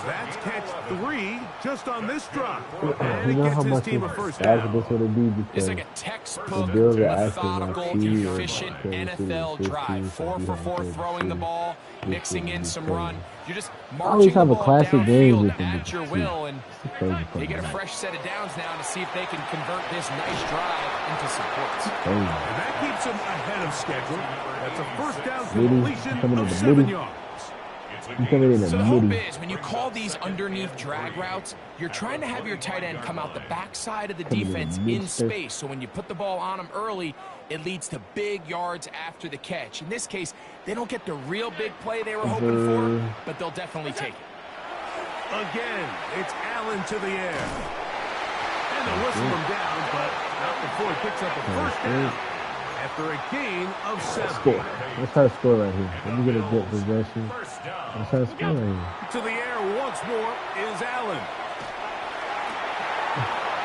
That's catch 3 just on this drive. And You know it how gets much his team a first this down. would be It's because like a textbook, Bills are asking methodical, like cheese or efficient like NFL 15, drive. 4 for 4 throwing the ball, mixing in some run. You're just marching always have the a ball classic game downfield with them, at your will, and it's crazy. they get a fresh set of downs now to see if they can convert this nice drive into some points. And that keeps him ahead of schedule. That's a first down Coming completion in of the 7 middle. yards. You coming in the So the hope middle. is, when you call these underneath drag routes, you're trying to have your tight end come out the backside of the Coming in the defense in mid-space. space. So when you put the ball on them early, it leads to big yards after the catch. In this case, they don't get the real big play they were hoping for, but they'll definitely take it. Again, it's Allen to the air. And they'll whistle him down, but not before he picks up a first down after a gain of 7. Score. Let's try to score right here. Let me get a good possession. Let's try to score right here. To the air once more is Allen.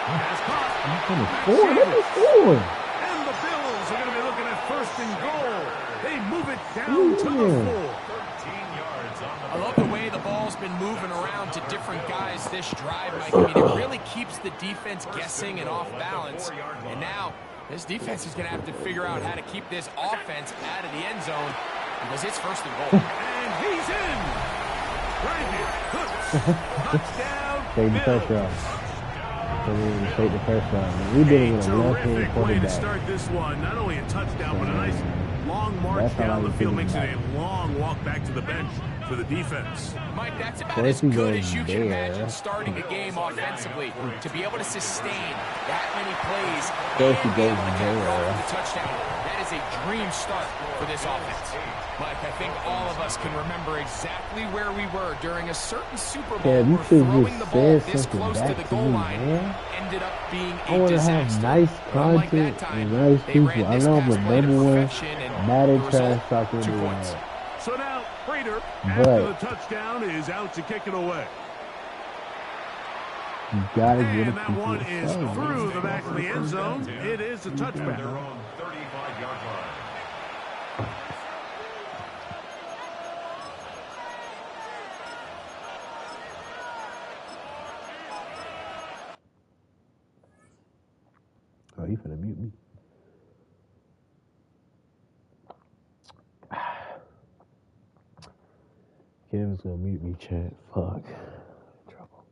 Pass caught. I'm going to score. Let me score. And the Bills are going to be looking at first and goal. They move it down to the 4. I love the way the ball's been moving around to different guys this drive, Mike. I mean, it really keeps the defense guessing and off balance. And now, this defense is going to have to figure out how to keep this offense out of the end zone because it's first and goal. And he's in. Brandon Cooks. Touchdown. Take the Bills. pressure off. Take the pressure off. We did it with a left-hand Terrific way to quarterback. start this one. Not only a touchdown, but a nice long march down the field makes it a long walk back to the bench for the defense. Mike, that's about as good as you can imagine starting a game offensively. To be able to sustain that many plays and be able to get the touchdown, that is a dream start for this offense. Mike, I think all of us can remember exactly where we were during a certain Super Bowl where throwing the ball this close to the goal line ended up being a disaster. Nice content and nice people. I know I'm the number one Madden trash talker in the world. So now, Prater, after the touchdown, is out to kick it away. You gotta get and that one is through the back of the end zone. It is a touchback. They're on 35-yard line. Oh, you finna mute me? Kevin's gonna mute me, chat. Fuck. Trouble.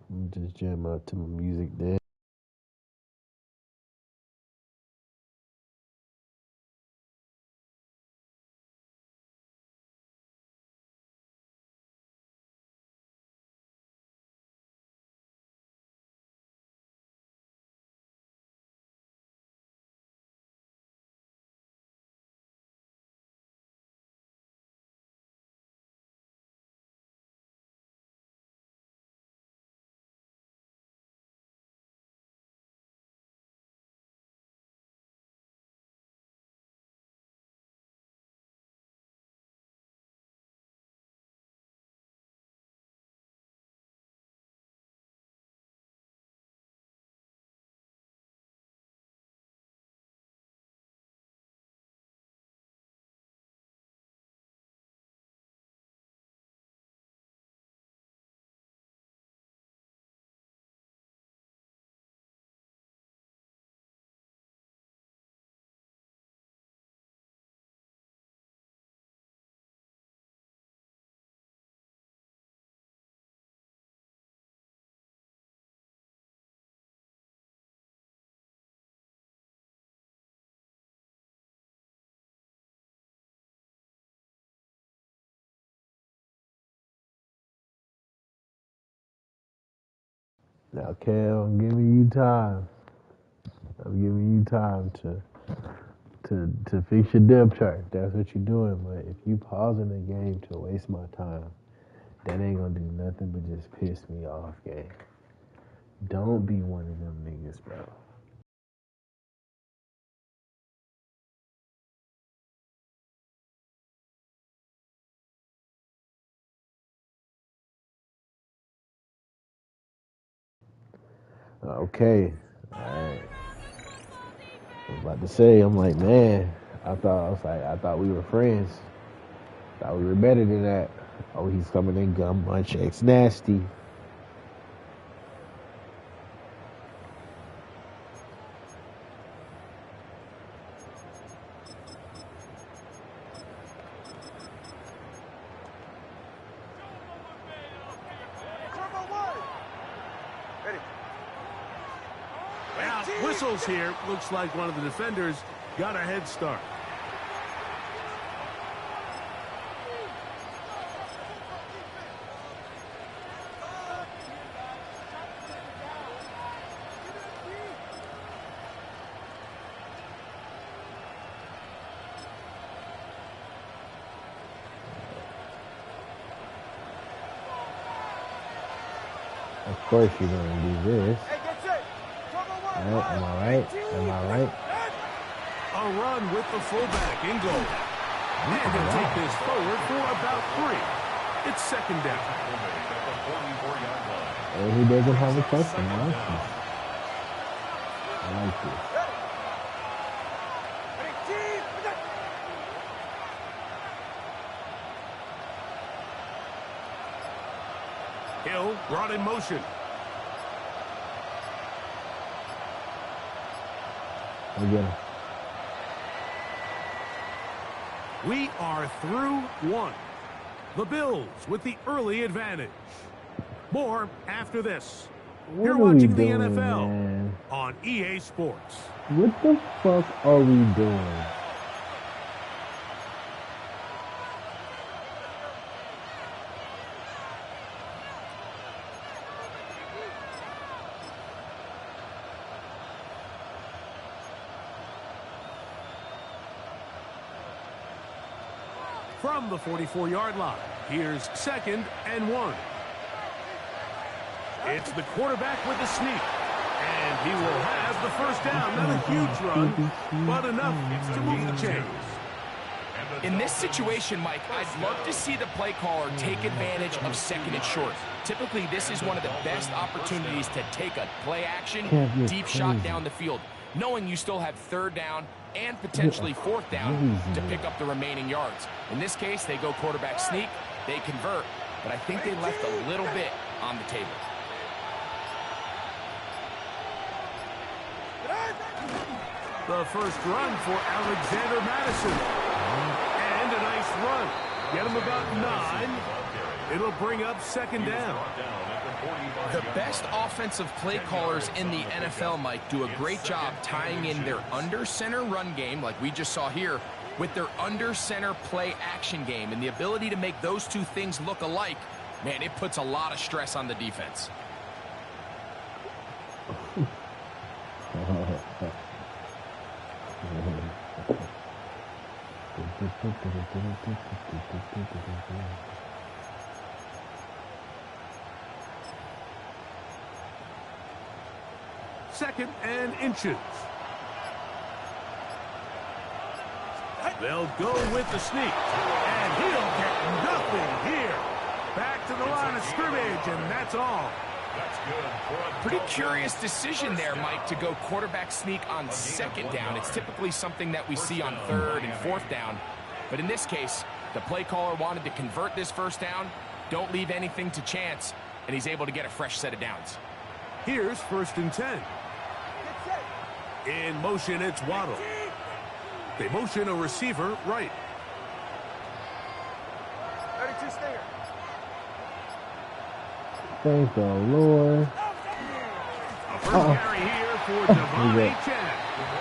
I'm just jam out to my music there. Now, Kel, I'm giving you time. I'm giving you time to fix your depth chart. That's what you're doing. But if you pausing the game to waste my time, that ain't gonna do nothing but just piss me off, gang. Don't be one of them niggas, bro. Okay. All right. I was about to say, I'm like, man, I thought we were friends. Thought we were better than that. Oh, he's coming in gun bunch X nasty. Whistles here. Looks like one of the defenders got a head start. Of course you're gonna do this. Right, am I right? Am I right? A run with the fullback in goal. And he'll take this forward for about 3. It's second down. And he doesn't have a question. I like this. I like this. Hill brought in motion. Again. We are through 1. The Bills with the early advantage. More after this What You're are we watching the doing, NFL man? on EA Sports. What the fuck are we doing? From the 44-yard line, here's 2nd and 1. It's the quarterback with the sneak. And he will have the first down. Not a huge run, but enough to move the chains. In this situation, Mike, I'd love to see the play caller take advantage of 2nd and short. Typically, this is one of the best opportunities to take a play action, deep shot down the field, knowing you still have 3rd down and potentially 4th down to pick up the remaining yards. In this case, they go quarterback sneak, they convert, but I think they left a little bit on the table. The first run for Alexander Madison. And a nice run. Get him about 9. It'll bring up 2nd down. The best offensive play callers in the NFL, Mike, do a great job tying in their under-center run game, like we just saw here, with their under-center play action game. And the ability to make those two things look alike, man, it puts a lot of stress on the defense. Second and inches. They'll go with the sneak. And he'll get nothing here. Back to the line of scrimmage, and that's all. Pretty curious decision there, Mike, to go quarterback sneak on 2nd down. It's typically something that we see on 3rd and 4th down. But in this case, the play caller wanted to convert this 1st down, don't leave anything to chance, and he's able to get a fresh set of downs. Here's 1st and 10. In motion, it's Waddle. They motion a receiver right. 32 Stinger. Thank the Lord. A first carry here for Devon Achane.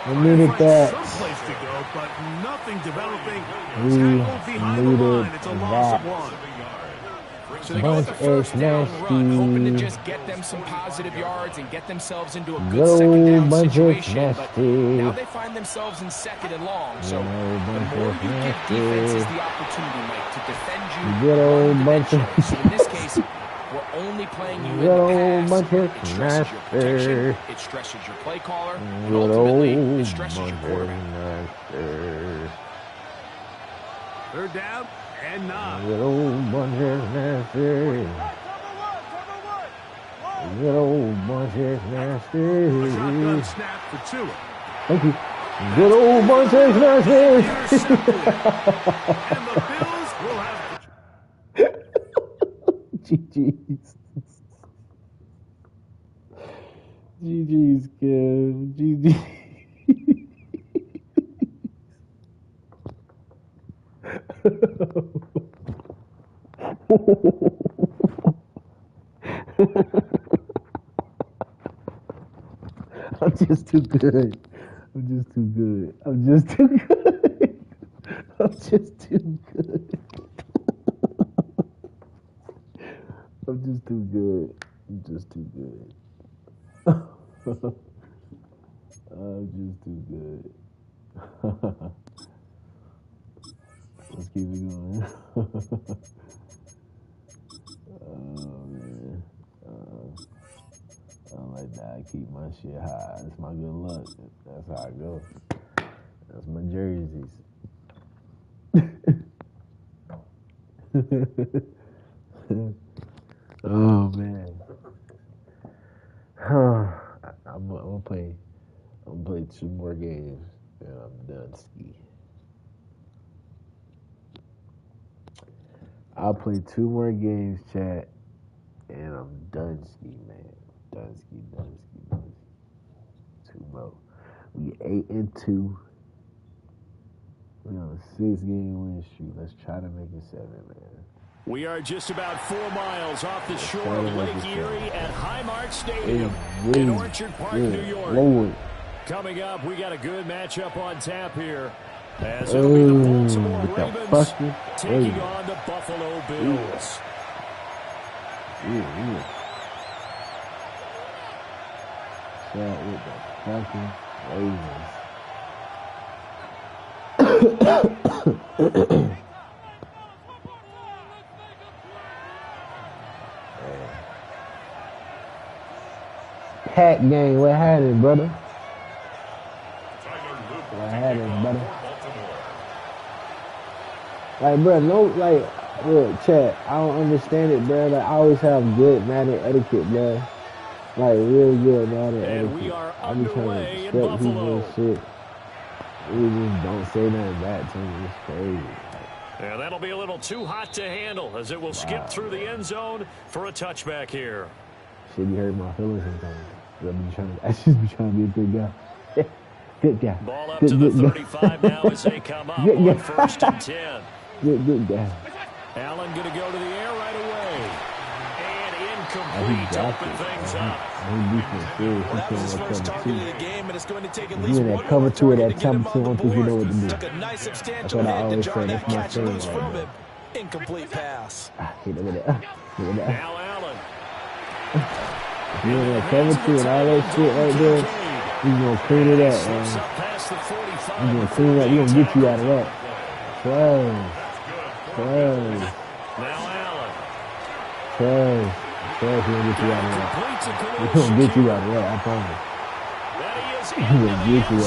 We needed that. Someplace to go, but nothing developing. We Tackled behind the line. It's a loss of 1. So they go with the 1st down run, hoping to just get them some positive yards and get themselves into a good 2nd down situation. But now they find themselves in 2nd and long. So the more you give defenses the opportunity, Mike, to defend you one-dimensionally. So in this case, we're only playing you in the pass. It stresses your protection, it stresses your play caller, and ultimately it stresses your quarterback. 3rd down and 9. Little bunch is nasty. Little bunch is nasty. Shotgun snap for Tua. Thank you. Good old bunch is nasty. And the Bills will have GG's. GG's, Kev. GG. I'm just too good. I'm just too good. I'm just too good. I'm just too good. I'm just too good. I'm just too good. I'm just too good. Let's keep it going. Oh, man. I don't like that. I keep my shit high. That's my good luck. That's how I go. That's my jerseys. Oh, man. I'm gonna play 2 more games and I'm done ski. I'll play 2 more games, chat, and I'm done ski, man. Done ski. 2 more. We 8-2. We're on a 6-game win streak. Let's try to make it 7, man. We are just about 4 miles off the shore of Lake Erie at Highmark Stadium in Orchard Park, New York. Coming up, we got a good matchup on tap here. As it'll be the Baltimore Ravens taking on the Buffalo Bills. With the fucking Ravens. Pack game, what happened, brother? What happened, brother? Like, bro, no, like, look, chat, I don't understand it, bro. Like, I always have good Madden etiquette, bro. Like, real good Madden etiquette. I be trying to respect people and shit. We just don't say nothing back to me. It's crazy. Yeah, that'll be a little too hot to handle as it will skip through the end zone for a touchback here. Should be hurting my feelings sometimes. I just be trying to be a good guy. Good guy. Ball up to the 35 now as they come up on 1st and 10. Good guy. Allen going to go to the air right away. And incomplete to open things up. That was his first target of the game, and it's going to take at least one cover two of that to get him on the you know what to do. Took a nice substantial hit to jar that catch loose from him. Incomplete pass. Now Allen. You know that cover two and all that shit right there. He's going to clean it up, man. He's going to clean it up. He's going to get you out of that. Trash. Now Allen. Trash. He's going to get you out of that. He's going to get you out of that, I promise. He's going to get you out of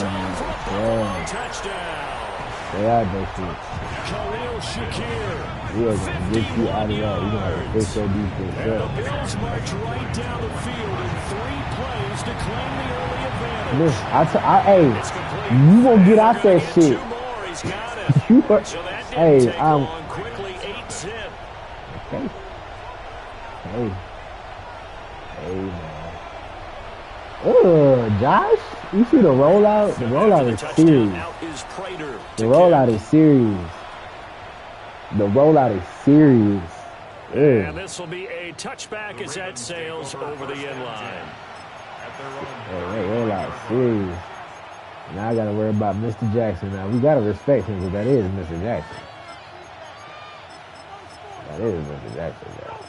that. Touchdown. They are that shit. Khalil Shakir. He is going to get you out of that. He's going to have to fix that defense. And the Bills march right down the field in 3 plays to claim the early advantage. Listen, hey, you gonna get out that shit. Hey, quickly 8-zip. Hey, man. Josh, you see the rollout? The rollout is serious. The rollout is serious. The rollout is serious. And this will be a touchback as that sails over the end line. Hey, rollout serious. Now I gotta worry about Mr. Jackson. Now we gotta respect him because that is Mr. Jackson. That is Mr. Jackson, guys.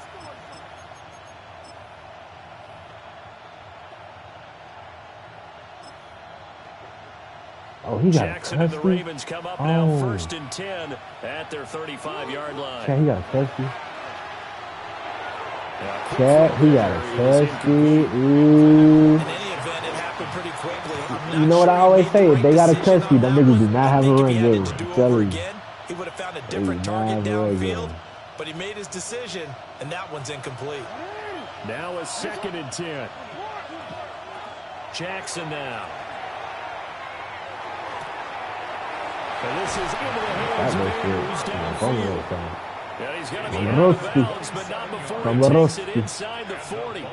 Oh, he got Jackson and the Ravens come up now 1st and 10 at their 35-yard line. Chad, he got a touchdown. Chad, he got a touchdown. Ooh. You know what I always say? If they got a touchdown, them niggas do not have a run game. He would have found a different target downfield, but he made his decision, and that one's incomplete. Now a 2nd and 10. Jackson now. And this is into the hands of Andrews downfield. Yeah, he's going to be out of bounds, but not before he takes it inside the 40.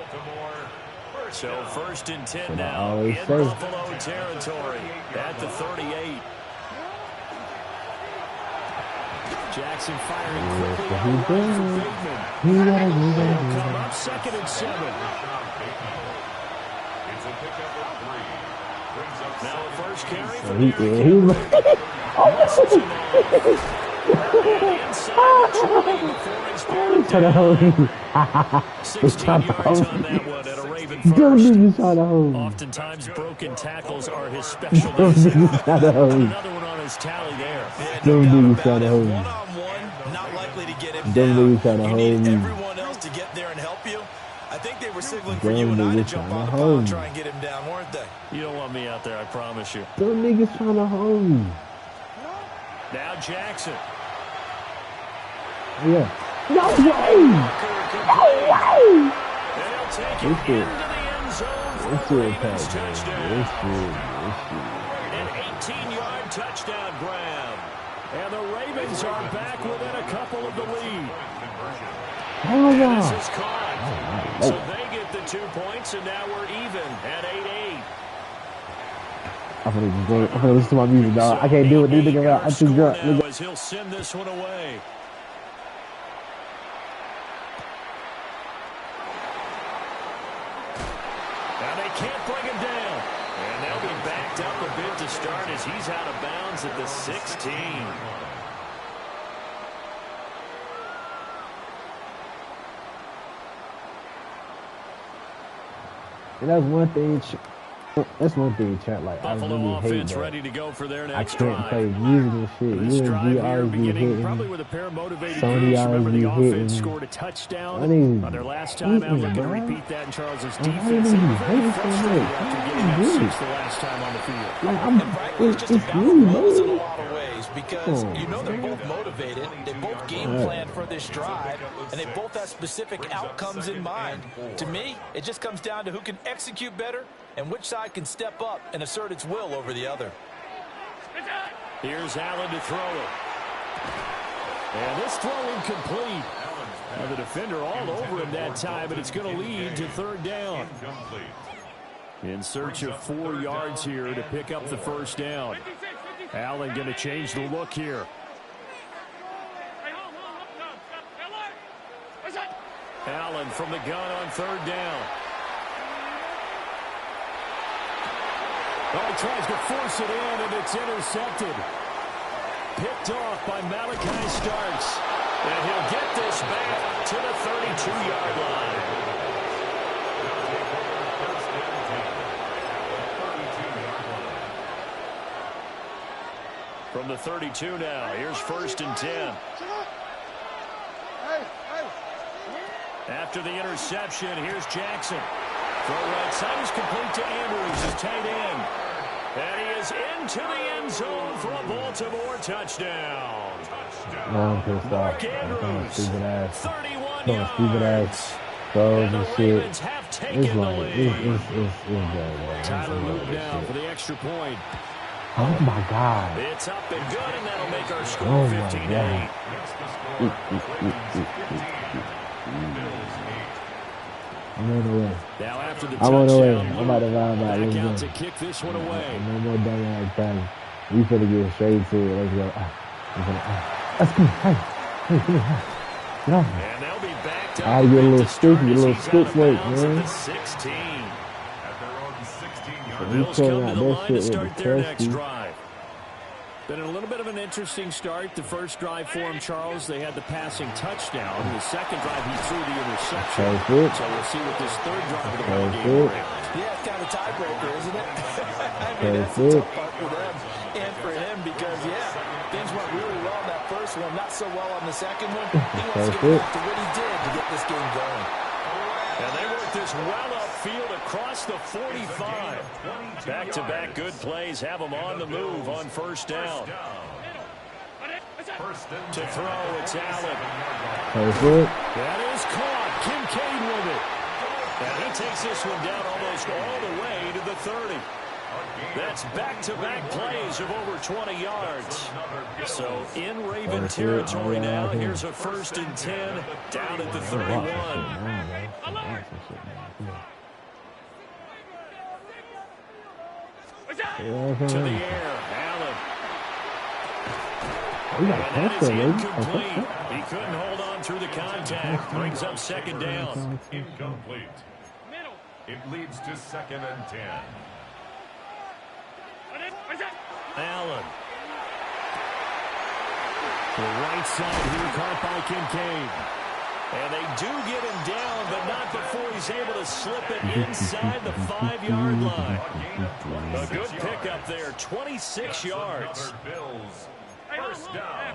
So 1st and 10 now in Buffalo territory at the 38. Jackson firing quickly out right for Bateman. They'll come up 2nd and 7. Now a first carry for the Oftentimes broken tackles are his specialty. Another one on his tally there. One-on-one, not likely to get him down. You need everyone else to get there and help you. I think they were signaling for you and I to jump on the ball and try and get him down, weren't they? You don't want me out there, I promise you. Them niggas trying to hold me. Now Jackson. Yeah. No way! No way! They'll take it into the end zone for a Ravens touchdown. An 18-yard touchdown grab. And the Ravens are back within a couple of the lead. And this is caught. So they get the 2 points, and now we're even at 8-8. I'm gonna listen to my music, dog. I can't do it, dude. I'm too drunk. As he'll send this one away. can't bring him down. And they'll be backed up a bit to start as he's out of bounds at the 16. And that's one thing. That's one thing, chat. Like Buffalo I really offense hate that. ready to go for their I next can't drive. play music and shit. This drive UNG here always be beginning hitting. probably with a pair of motivated Sony groups. always Remember, the be offense hitting. scored a touchdown I mean, on their last time out. Looking to bro. repeat that in Charles's Why you defense. They even were very hating so frustrated much? after Why getting up you do 6 it? the last time on the field. Like It's just it's about you, wills in a man. lot of ways because you know they're both motivated, they both game plan for this drive, and they both have specific outcomes in mind. To me, it just comes down to who can execute better and which side can step up and assert its will over the other. Here's Allen to throw it. And this throw incomplete. Now the defender all over him that time, but it's going to lead to third down. In search of 4 yards here to pick up the first down. Allen going to change the look here. Allen from the gun on third down. Oh, he tries to force it in, and it's intercepted. Picked off by Malachi Starks. And he'll get this back to the 32-yard line. From the 32 now, here's 1st and 10. After the interception, here's Jackson. Throw right side is complete to Andrews, his tight end. And he is into the end zone for a Baltimore touchdown. Mark Andrews, 31 yards. And the Ravens have taken the lead. it's Tyler Luke now for the extra point. Oh my God. It's up and good, and that'll make our score 15-8. I'm on the way. Now after the I'm on the way. touchdown, I'm about to round out. back Let's out go. to kick this one away. No more dumbass time. We finna get straight to it. Let's go. Let's go. Hey, come here. Get off me. And they'll be backed up. I get a little to start sticky, a as little he's stick out of work, bounds at man. the 16. The We Bills pulling come to out the that line to shit start with the their next trusty. drive. Been a little bit of an interesting start. The first drive for him, Charles, they had the passing touchdown. The second drive, he threw the interception. Perfect. So we'll see what this third drive of the ball game brings. Yeah, it's kind of a tiebreaker, isn't it? I mean, that's Perfect. the tough part for them and for him because, things went really well in that first one, not so well on the second one. He wants to get back to what he did to get this game going. And they work this well upfield across the 45. Back-to-back good plays have them on the move on first down. To throw, it's Allen. Perfect. That is caught. Kincaid with it. And he takes this one down almost all the way to the 30. That's back-to-back plays of over 20 yards. So in Raven territory now, here's a 1st and 10 down at the 31. To the air, Allen. And that is incomplete. He couldn't hold on through the contact. Brings up 2nd down. Incomplete. It leads to 2nd and 10. Allen. The right side here caught by Kincaid. And they do get him down, but not before he's able to slip it inside the 5-yard line. A good pickup there, 26 yards. Bills. First down.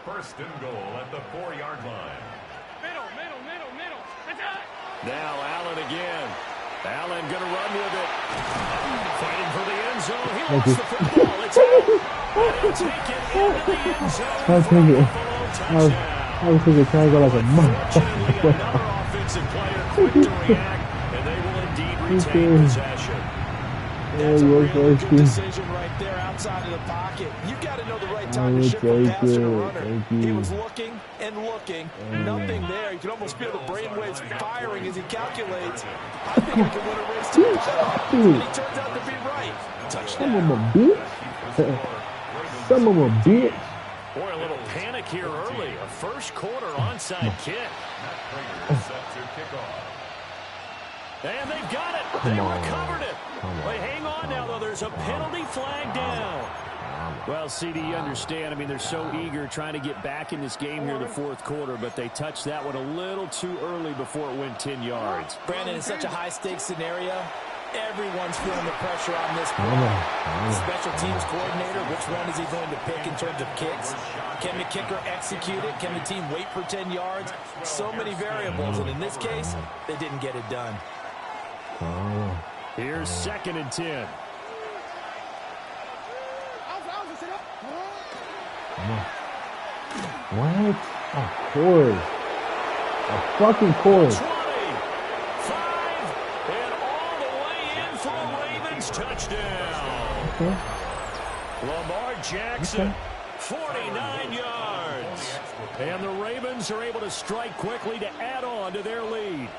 1st and goal at the 4-yard line. Middle. Now Allen again. Allen going to run with it. Fighting for the end zone. He lost the football. It's out. And he'll take it into the end zone for a Buffalo touchdown. I was thinking trying to go like a Fortunately, motherfucker. another offensive player quick to react, and they will indeed retain possession. That's a really good decision right there outside of the pocket. You've got to know the right time to shift from passer to runner. He was looking and looking. Nothing there. You can almost feel the brainwaves firing as he calculates. I think I can win a race to the bottom. And he turns out to be right. Touchdown. Some of them a bitch. Some of them a bitch. Boy, a little panic here early. A first quarter onside kick. And they've got it. They recovered it. They hang on now, though. There's a penalty flag down. Well, CD, you understand. I mean, they're so eager trying to get back in this game here in the fourth quarter, but they touched that one a little too early before it went 10 yards. Brandon, in such a high-stakes scenario, everyone's feeling the pressure on this play. Special teams coordinator, which one is he going to pick in terms of kicks? Can the kicker execute it? Can the team wait for 10 yards? So many variables, and in this case, they didn't get it done. Here's 2nd and 10. What? Of course. A fucking course. 25, and all the way in for a Ravens touchdown. Okay. Lamar Jackson, 49 yards. And the Ravens are able to strike quickly to add on to their lead.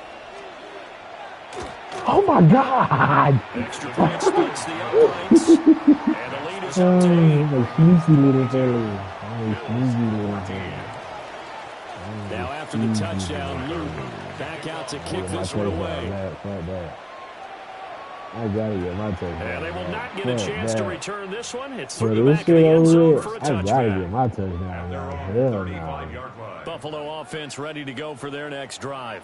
Oh, my God. Extra point splits the uprights. And the lead is up to 8. Sneaky little fella. Sneaky little fella. Now after the touchdown, Luke back out to kick this one away. I gotta get my touchdown. And they will not get a chance to return this one. It's through the back of the end zone for a touchdown. I gotta get my touchdown. Hell no. Buffalo offense ready to go for their next drive.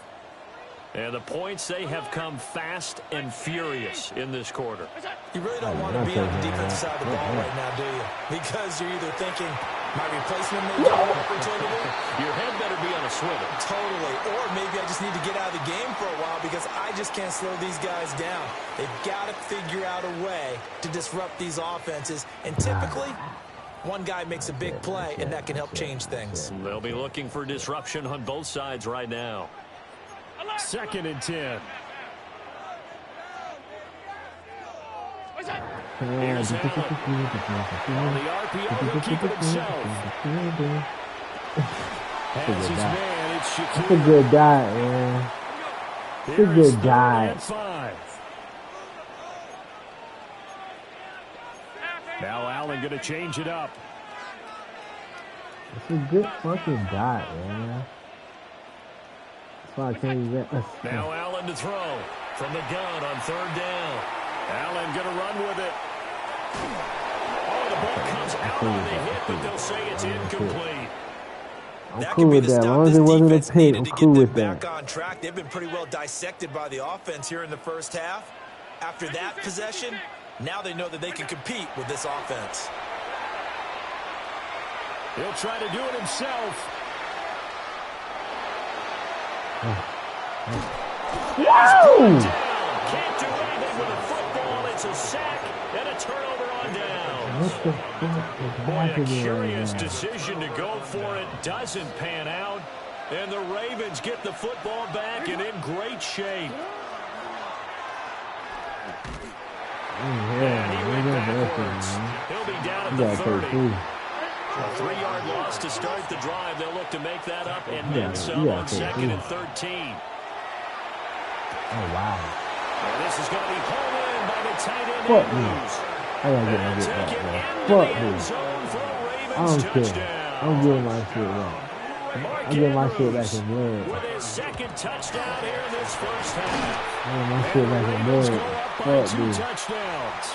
And the points, they have come fast and furious in this quarter. You really don't want to be on the defensive side of the ball right now, do you? Because you're either thinking, my replacement may get an opportunity. Your head better be on a swivel. Totally. Or maybe I just need to get out of the game for a while because I just can't slow these guys down. They've got to figure out a way to disrupt these offenses. And typically, one guy makes a big play, and that can help change things. They'll be looking for disruption on both sides right now. 2nd and 10. Here's Allen. On the RPO to keep it himself. Has his man, it's Shakir. That's a good dot, man. It's a good dot. Now Allen going to change it up. It's a good fucking dot, man. Now Allen to throw from the gun on 3rd down. Allen going to run with it. Oh, the ball comes out on the hit, but they'll say it's incomplete. I'm cool with that. As long as it wasn't a pick, I'm cool with that. Back on track. They've been pretty well dissected by the offense here in the first half. After that possession, now they know that they can compete with this offense. He'll try to do it himself. Wow! Can't do anything with a football. It's a sack and a turnover on down. Boy, a curious decision to go for it. Doesn't pan out. And the Ravens get the football back and in great shape. And he went backwards. He'll be down at the 30. A 3-yard loss to start the drive. They'll look to make that up and then some on 2nd and 13. Oh, wow. And this is going to be hauled in by the tight end. Fuck me. I gotta get my shit back, man. Fuck me. I don't care. I'm getting my shit back. I'm getting my shit back in blood. With his 2nd touchdown here in this first half. I'm getting my shit back in blood. Fuck me. Touchdowns.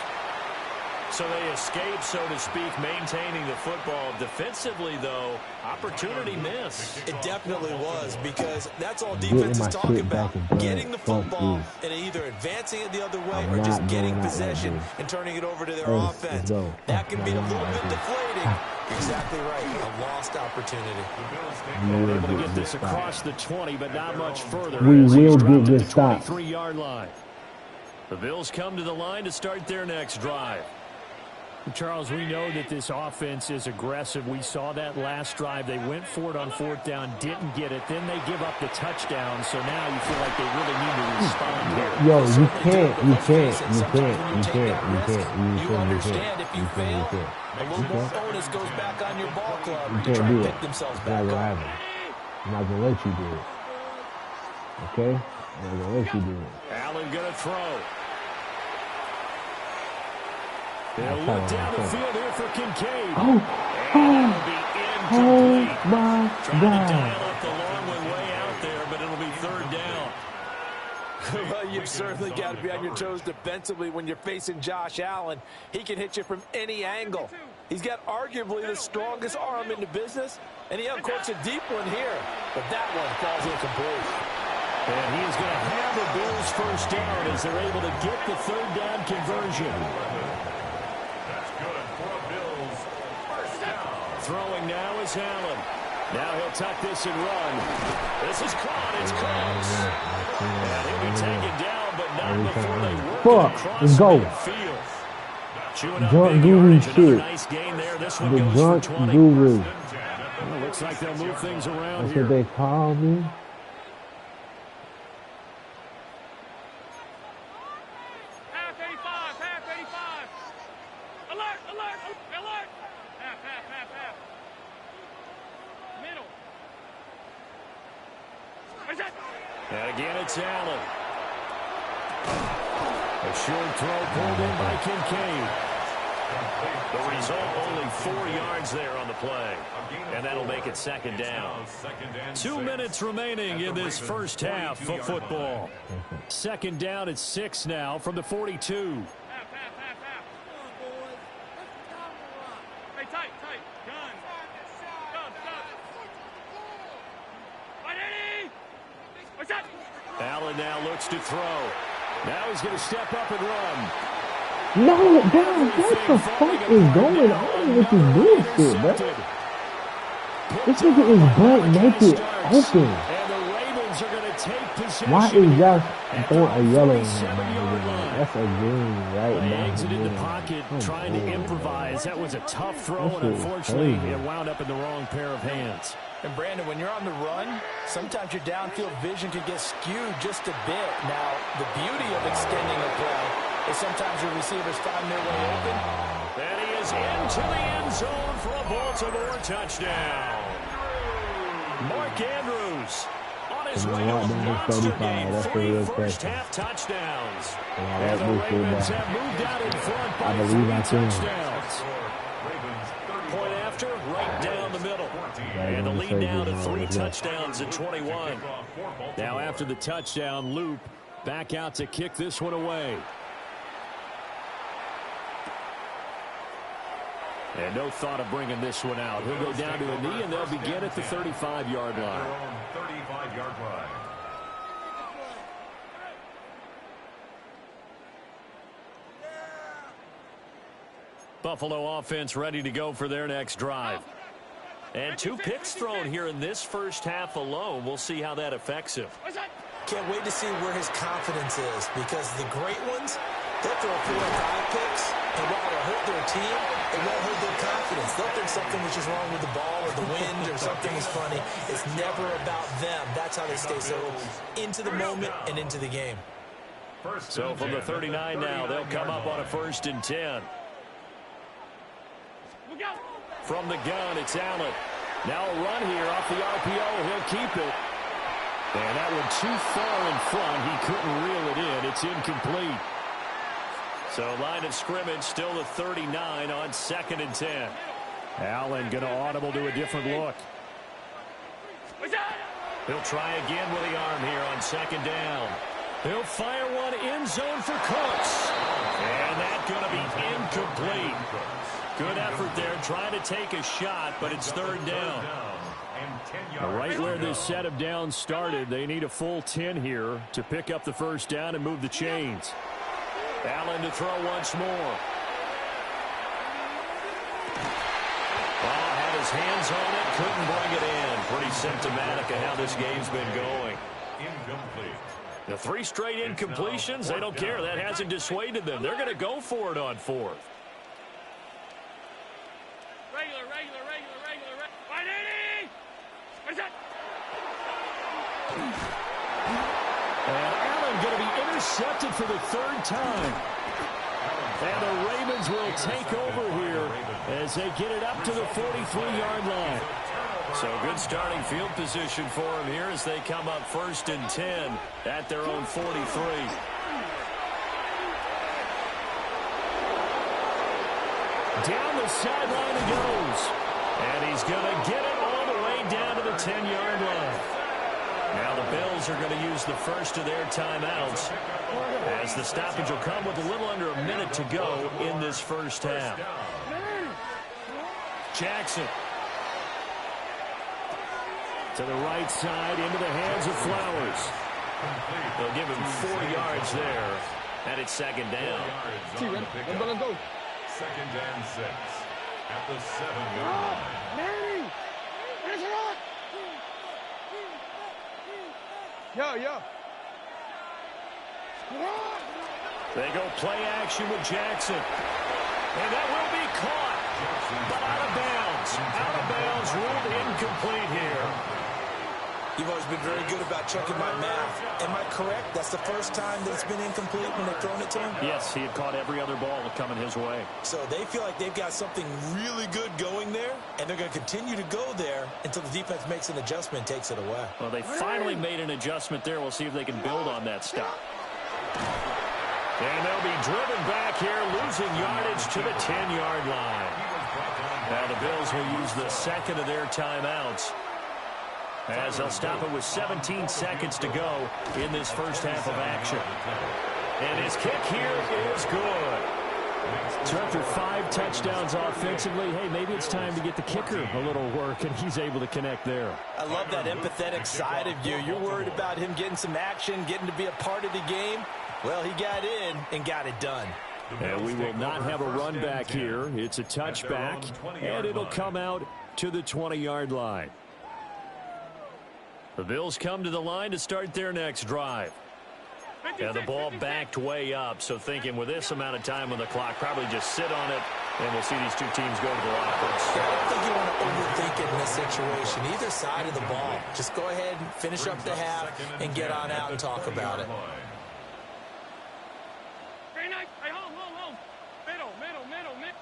So they escape, so to speak, maintaining the football. Defensively, though, opportunity missed. It definitely was, because that's all defense is talking about. Getting the football and either advancing it the other way or just getting possession and turning it over to their offense. That can be a little bit deflating. Exactly right. A lost opportunity. We're able to get this across the 20, but not much further. We will get this stop. 23-yard line. The Bills come to the line to start their next drive. Charles, we know that this offense is aggressive. We saw that last drive. They went for it on 4th down, didn't get it. Then they give up the touchdown. So now you feel like they really need to respond here. Yo, you can't. You understand if you fail, a little more onus goes back on your ball club. You can't do it. I'm not going to let you do it. Okay? I'm not going to let you do it. Allen going to throw. They'll look down the field here for Kincaid. Oh my Trying to dial up the long way out there, but it'll be 3rd down. Well, you've certainly got to be on your toes defensively when you're facing Josh Allen. He can hit you from any angle. He's got arguably the strongest arm in the business, and he uncorks a deep one here. But that one falls incomplete. And he is going to have the Bills first down as they're able to get the third down conversion. That's good for a Bills first down. Throwing now is Allen. Now he'll tuck this and run. This is caught. It's close. And he'll be taken down, but not before they work it across midfield. Junk guru shit. Nice gain there. This one The goes junk for 20. guru. Well, looks like they'll move things around That's here. what they call me. Half 85, half 85. Alert, alert, alert. Half, half, half, half. Middle. Where's that? And again, it's Allen. A short throw pulled in by Kincaid. The result, only 4 yards there on the play. And that'll make it second down. 2 minutes remaining in this first half of football. Second down at 6 now from the 42. Half, half, half, half. Hey, tight, tight. Gun. Gun. 180. What's that? Allen now looks to throw. Now he's going to step up and run. No, bro, what the fuck is going on with this bullshit, bro? This nigga is butt naked open. And the Ravens are going to take possession. Why is Josh throwing a yellow in him? That's a green right They now. exited the pocket trying to improvise. That was a tough throw, and unfortunately, it wound up in the wrong pair of hands. And Brandon, when you're on the run, sometimes your downfield vision can get skewed just a bit. Now, the beauty of extending a play is sometimes your receivers find their way open. And he is into the end zone for a Baltimore touchdown. Mark Andrews on his way to a monster game. 3 first-half touchdowns. And the Ravens have moved out in front by 3 touchdowns. Point after, right down the middle. And the lead now to 3 touchdowns at 21. Now after the touchdown, Loop back out to kick this one away. And no thought of bringing this one out. He'll go down to a knee, and they'll begin at the 35-yard line. 35-yard line. Buffalo offense ready to go for their next drive. And 2 picks thrown here in this first half alone. We'll see how that affects him. Can't wait to see where his confidence is, because the great ones, they'll throw 4 or 5 picks, and while it'll hurt their team, it won't hurt their confidence. They'll think something was just wrong with the ball or the wind or something was funny. It's never about them. That's how they stay so into the moment and into the game. So from the 39 now, they'll come up on a 1st and 10. From the gun, it's Allen. Now a run here off the RPO. He'll keep it. And that one too far in front. He couldn't reel it in. It's incomplete. So line of scrimmage still the 39 on 2nd and 10. Allen going to audible to a different look. He'll try again with the arm here on 2nd down. He'll fire one end zone for Cooks. And that's going to be incomplete. Good effort there, trying to take a shot, but it's 3rd down. Right where this set of downs started, they need a full 10 here to pick up the 1st down and move the chains. Allen to throw once more. Had his hands on it, couldn't bring it in. Pretty symptomatic of how this game's been going. Incomplete. The 3 straight incompletions, they don't care. That hasn't dissuaded them. They're going to go for it on 4th. Regular. 180. Where's that? And Allen going to be intercepted for the 3rd time. And the Ravens will take over here as they get it up to the 43-yard line. So good starting field position for them here as they come up 1st and 10 at their own 43. Down the sideline he goes. And he's going to get it all the way down to the 10-yard line. Now the Bills are going to use the first of their timeouts, as the stoppage will come with a little under a minute to go in this first half. Jackson. To the right side, into the hands of Flowers. They'll give him 4 yards there, and it's second down. Let's go. Second and 6 at the 7-yard line. Manny! Where's it on? Yo. They go play action with Jackson. And that will be caught, but out of bounds. Out of bounds, ruled incomplete here. You've always been very good about checking my math. Am I correct? That's the first time that it's been incomplete when they've thrown it to him? Yes, he had caught every other ball coming his way. So they feel like they've got something really good going there, and they're going to continue to go there until the defense makes an adjustment and takes it away. Well, they finally made an adjustment there. We'll see if they can build on that stop. And they'll be driven back here, losing yardage to the 10-yard line. Now the Bills will use the second of their timeouts, as they'll stop it with 17 seconds to go in this first half of action. And his kick here is good. So after 5 touchdowns offensively, hey, maybe it's time to get the kicker a little work, and he's able to connect there. I love that empathetic side of you. You're worried about him getting some action, getting to be a part of the game. Well, he got in and got it done. And we will not have a run back here. It's a touchback, and it'll come out to the 20-yard line. The Bills come to the line to start their next drive. And the ball backed way up, so thinking with this amount of time on the clock, probably just sit on it, and we'll see these two teams go to the lockers. I don't think you want to overthink it in this situation. Either side of the ball. Just go ahead and finish up the half and get on out and talk about it. Very nice. Hey, hold. Middle.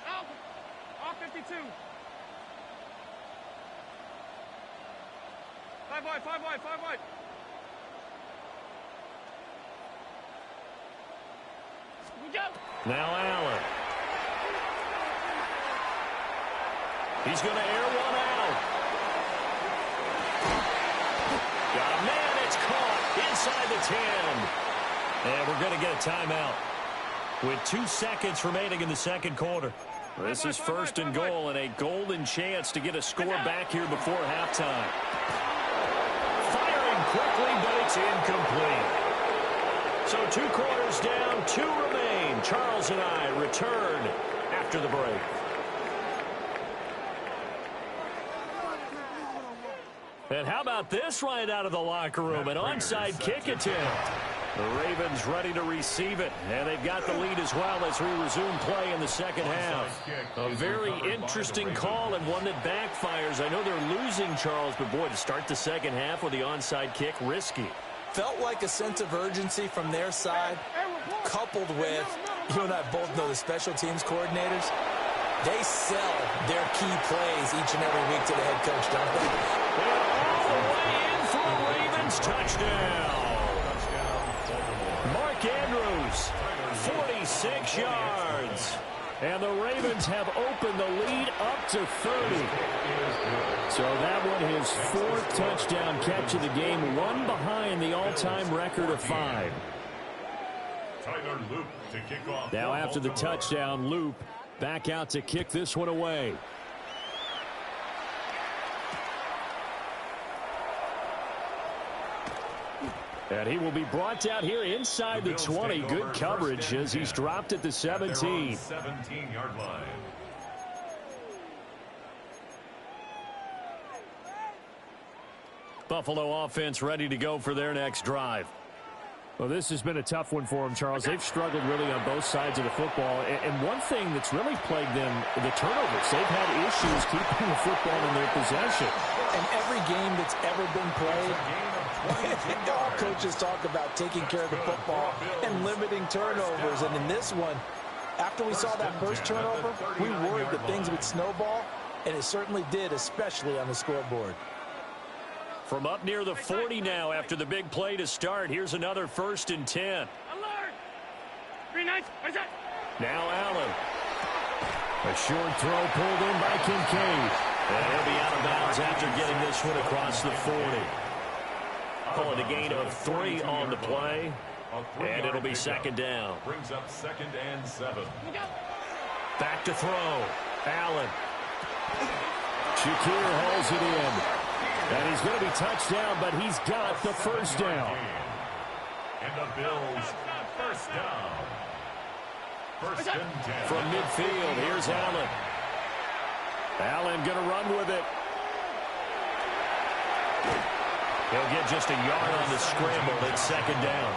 Out. All 52. 5 wide. We go. Now Allen. He's going to air one out. Got a man. It's caught inside the 10. And we're going to get a timeout with 2 seconds remaining in the second quarter. This is first and goal, and a golden chance to get a score back here before halftime. Firing quickly, but it's incomplete. So 2 quarters down, 2 remain. Charles and I return after the break. And how about this right out of the locker room? An onside kick attempt. The Ravens ready to receive it, and they've got the lead as well as we resume play in the second half. A very interesting call and one that backfires. I know they're losing, Charles, but boy, to start the second half with the onside kick, risky. Felt like a sense of urgency from their side, coupled with, you and I both know the special teams coordinators, they sell their key plays each and every week to the head coach, don't they? And all the way in for a Ravens touchdown. Mark Andrews, 46 yards. And the Ravens have opened the lead up to 30. So that one his 4th touchdown catch of the game, one behind the all-time record of 5. Now after the touchdown, Loop back out to kick this one away. And he will be brought down here inside the 20. Good coverage as he's dropped at the 17. 17-yard line. Buffalo offense ready to go for their next drive. Well, this has been a tough one for them, Charles. They've struggled really on both sides of the football. And one thing that's really plagued them, the turnovers. They've had issues keeping the football in their possession. And every game that's ever been played, all coaches talk about taking care of the football and limiting turnovers. And in this one, after we saw that first turnover, we worried that things would snowball, and it certainly did, especially on the scoreboard. From up near the 40 now after the big play to start. Here's another 1st and 10. Alert! Very nice. Now Allen. A short throw pulled in by Kincaid. And he'll be out of bounds after getting this one across the 40. Calling a gain of 3 on the play. And it'll be second down. Brings up 2nd and 7. Back to throw. Allen. Shakir hauls it in. And he's going to be touched down, but he's got the first down. And the Bills, first down. First and 10. From midfield, here's Allen. Allen going to run with it. He'll get just a yard on the scramble. It's second down.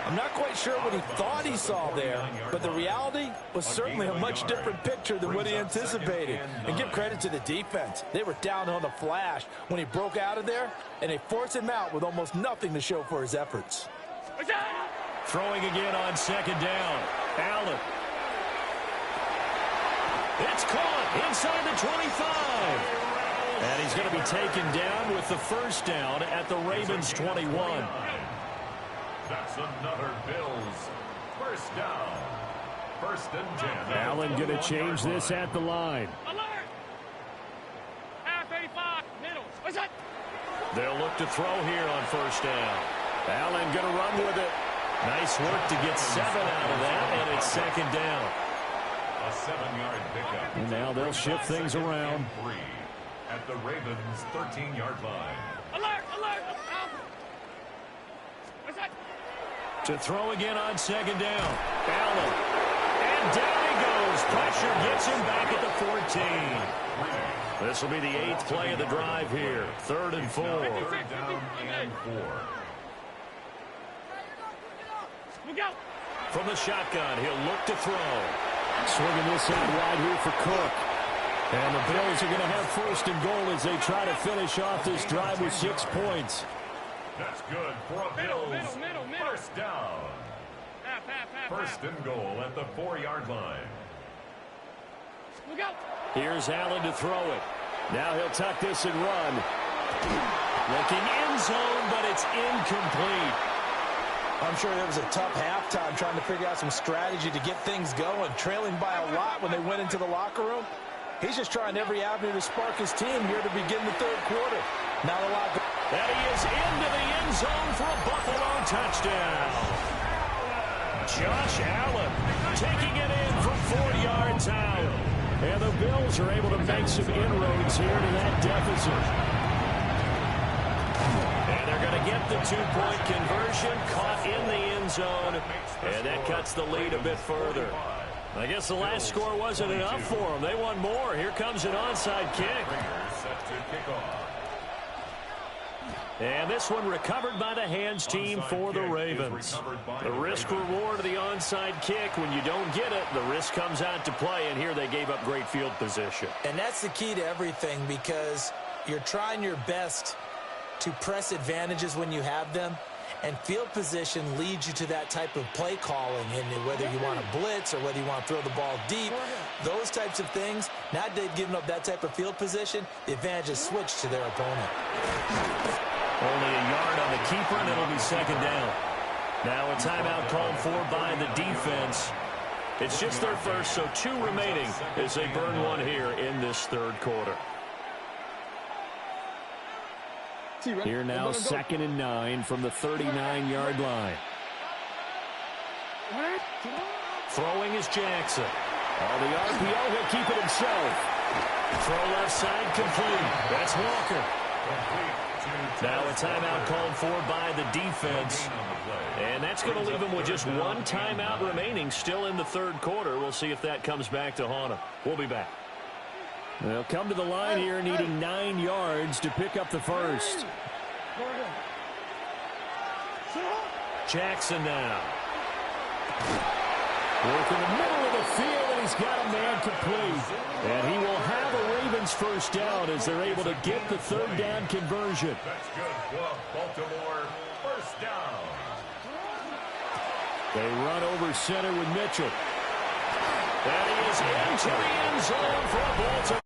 I'm not quite sure what he thought he saw there, but the reality was certainly a much different picture than what he anticipated. And give credit to the defense. They were down on the flash when he broke out of there, and they forced him out with almost nothing to show for his efforts. Throwing again on second down. Allen. It's caught inside the 25. And he's going to be taken down with the first down at the Ravens' 21. That's another Bills first down. First and 10. Allen going to change this at the line. Alert! Half 85, middle. What's that? They'll look to throw here on first down. Allen going to run with it. Nice work to get 7 out of that, and it's second down. A 7-yard pickup. And now they'll shift things around. 3 at the Ravens' 13-yard line. Alert! Alert! Out! What's that? To throw again on second down. Allen. And down he goes. Pressure gets him back at the 14. This will be the 8th play of the drive here. 3rd and 4. 3rd down and 4. Look out! From the shotgun, he'll look to throw. Swinging this out wide here for Cook. And the Bills are going to have first and goal as they try to finish off this drive with 6 points. That's good for a Bills. Middle. First down. First and goal at the 4-yard line. Look out! Here's Allen to throw it. Now he'll tuck this and run. Looking end zone, but it's incomplete. I'm sure there was a tough halftime trying to figure out some strategy to get things going, trailing by a lot when they went into the locker room. He's just trying every avenue to spark his team here to begin the 3rd quarter. Not a lot. And he is into the end zone for a Buffalo touchdown. Josh Allen taking it in from 4 yards out. And the Bills are able to make some inroads here to that deficit. And they're going to get the 2-point conversion, caught in the end zone. And that cuts the lead a bit further. I guess the last score wasn't enough for them. They want more. Here comes an onside kick. And this one recovered by the hands team for the Ravens. The risk-reward of the onside kick, when you don't get it, the risk comes out to play, and here they gave up great field position. And that's the key to everything, because you're trying your best to press advantages when you have them, and field position leads you to that type of play calling, and whether you want to blitz or whether you want to throw the ball deep, those types of things. Now that they've given up that type of field position, the advantage is switched to their opponent. Only a yard on the keeper, and it'll be second down. Now a timeout called for by the defense. It's just their first, so 2 remaining as they burn one here in this 3rd quarter. Here now, 2nd and 9 from the 39-yard line. Throwing is Jackson. On the RPO, he'll keep it himself. Throw left side complete. That's Walker. Now a timeout called for by the defense. And that's going to leave him with just 1 timeout remaining still in the 3rd quarter. We'll see if that comes back to haunt him. We'll be back. They'll come to the line here needing 9 yards to pick up the first. Jackson now. Work in the middle of the field, and he's got a man complete. And he will have a Ravens first down as they're able to get the 3rd down conversion. That's good for Baltimore. First down. They run over center with Mitchell. And he is into the end zone for a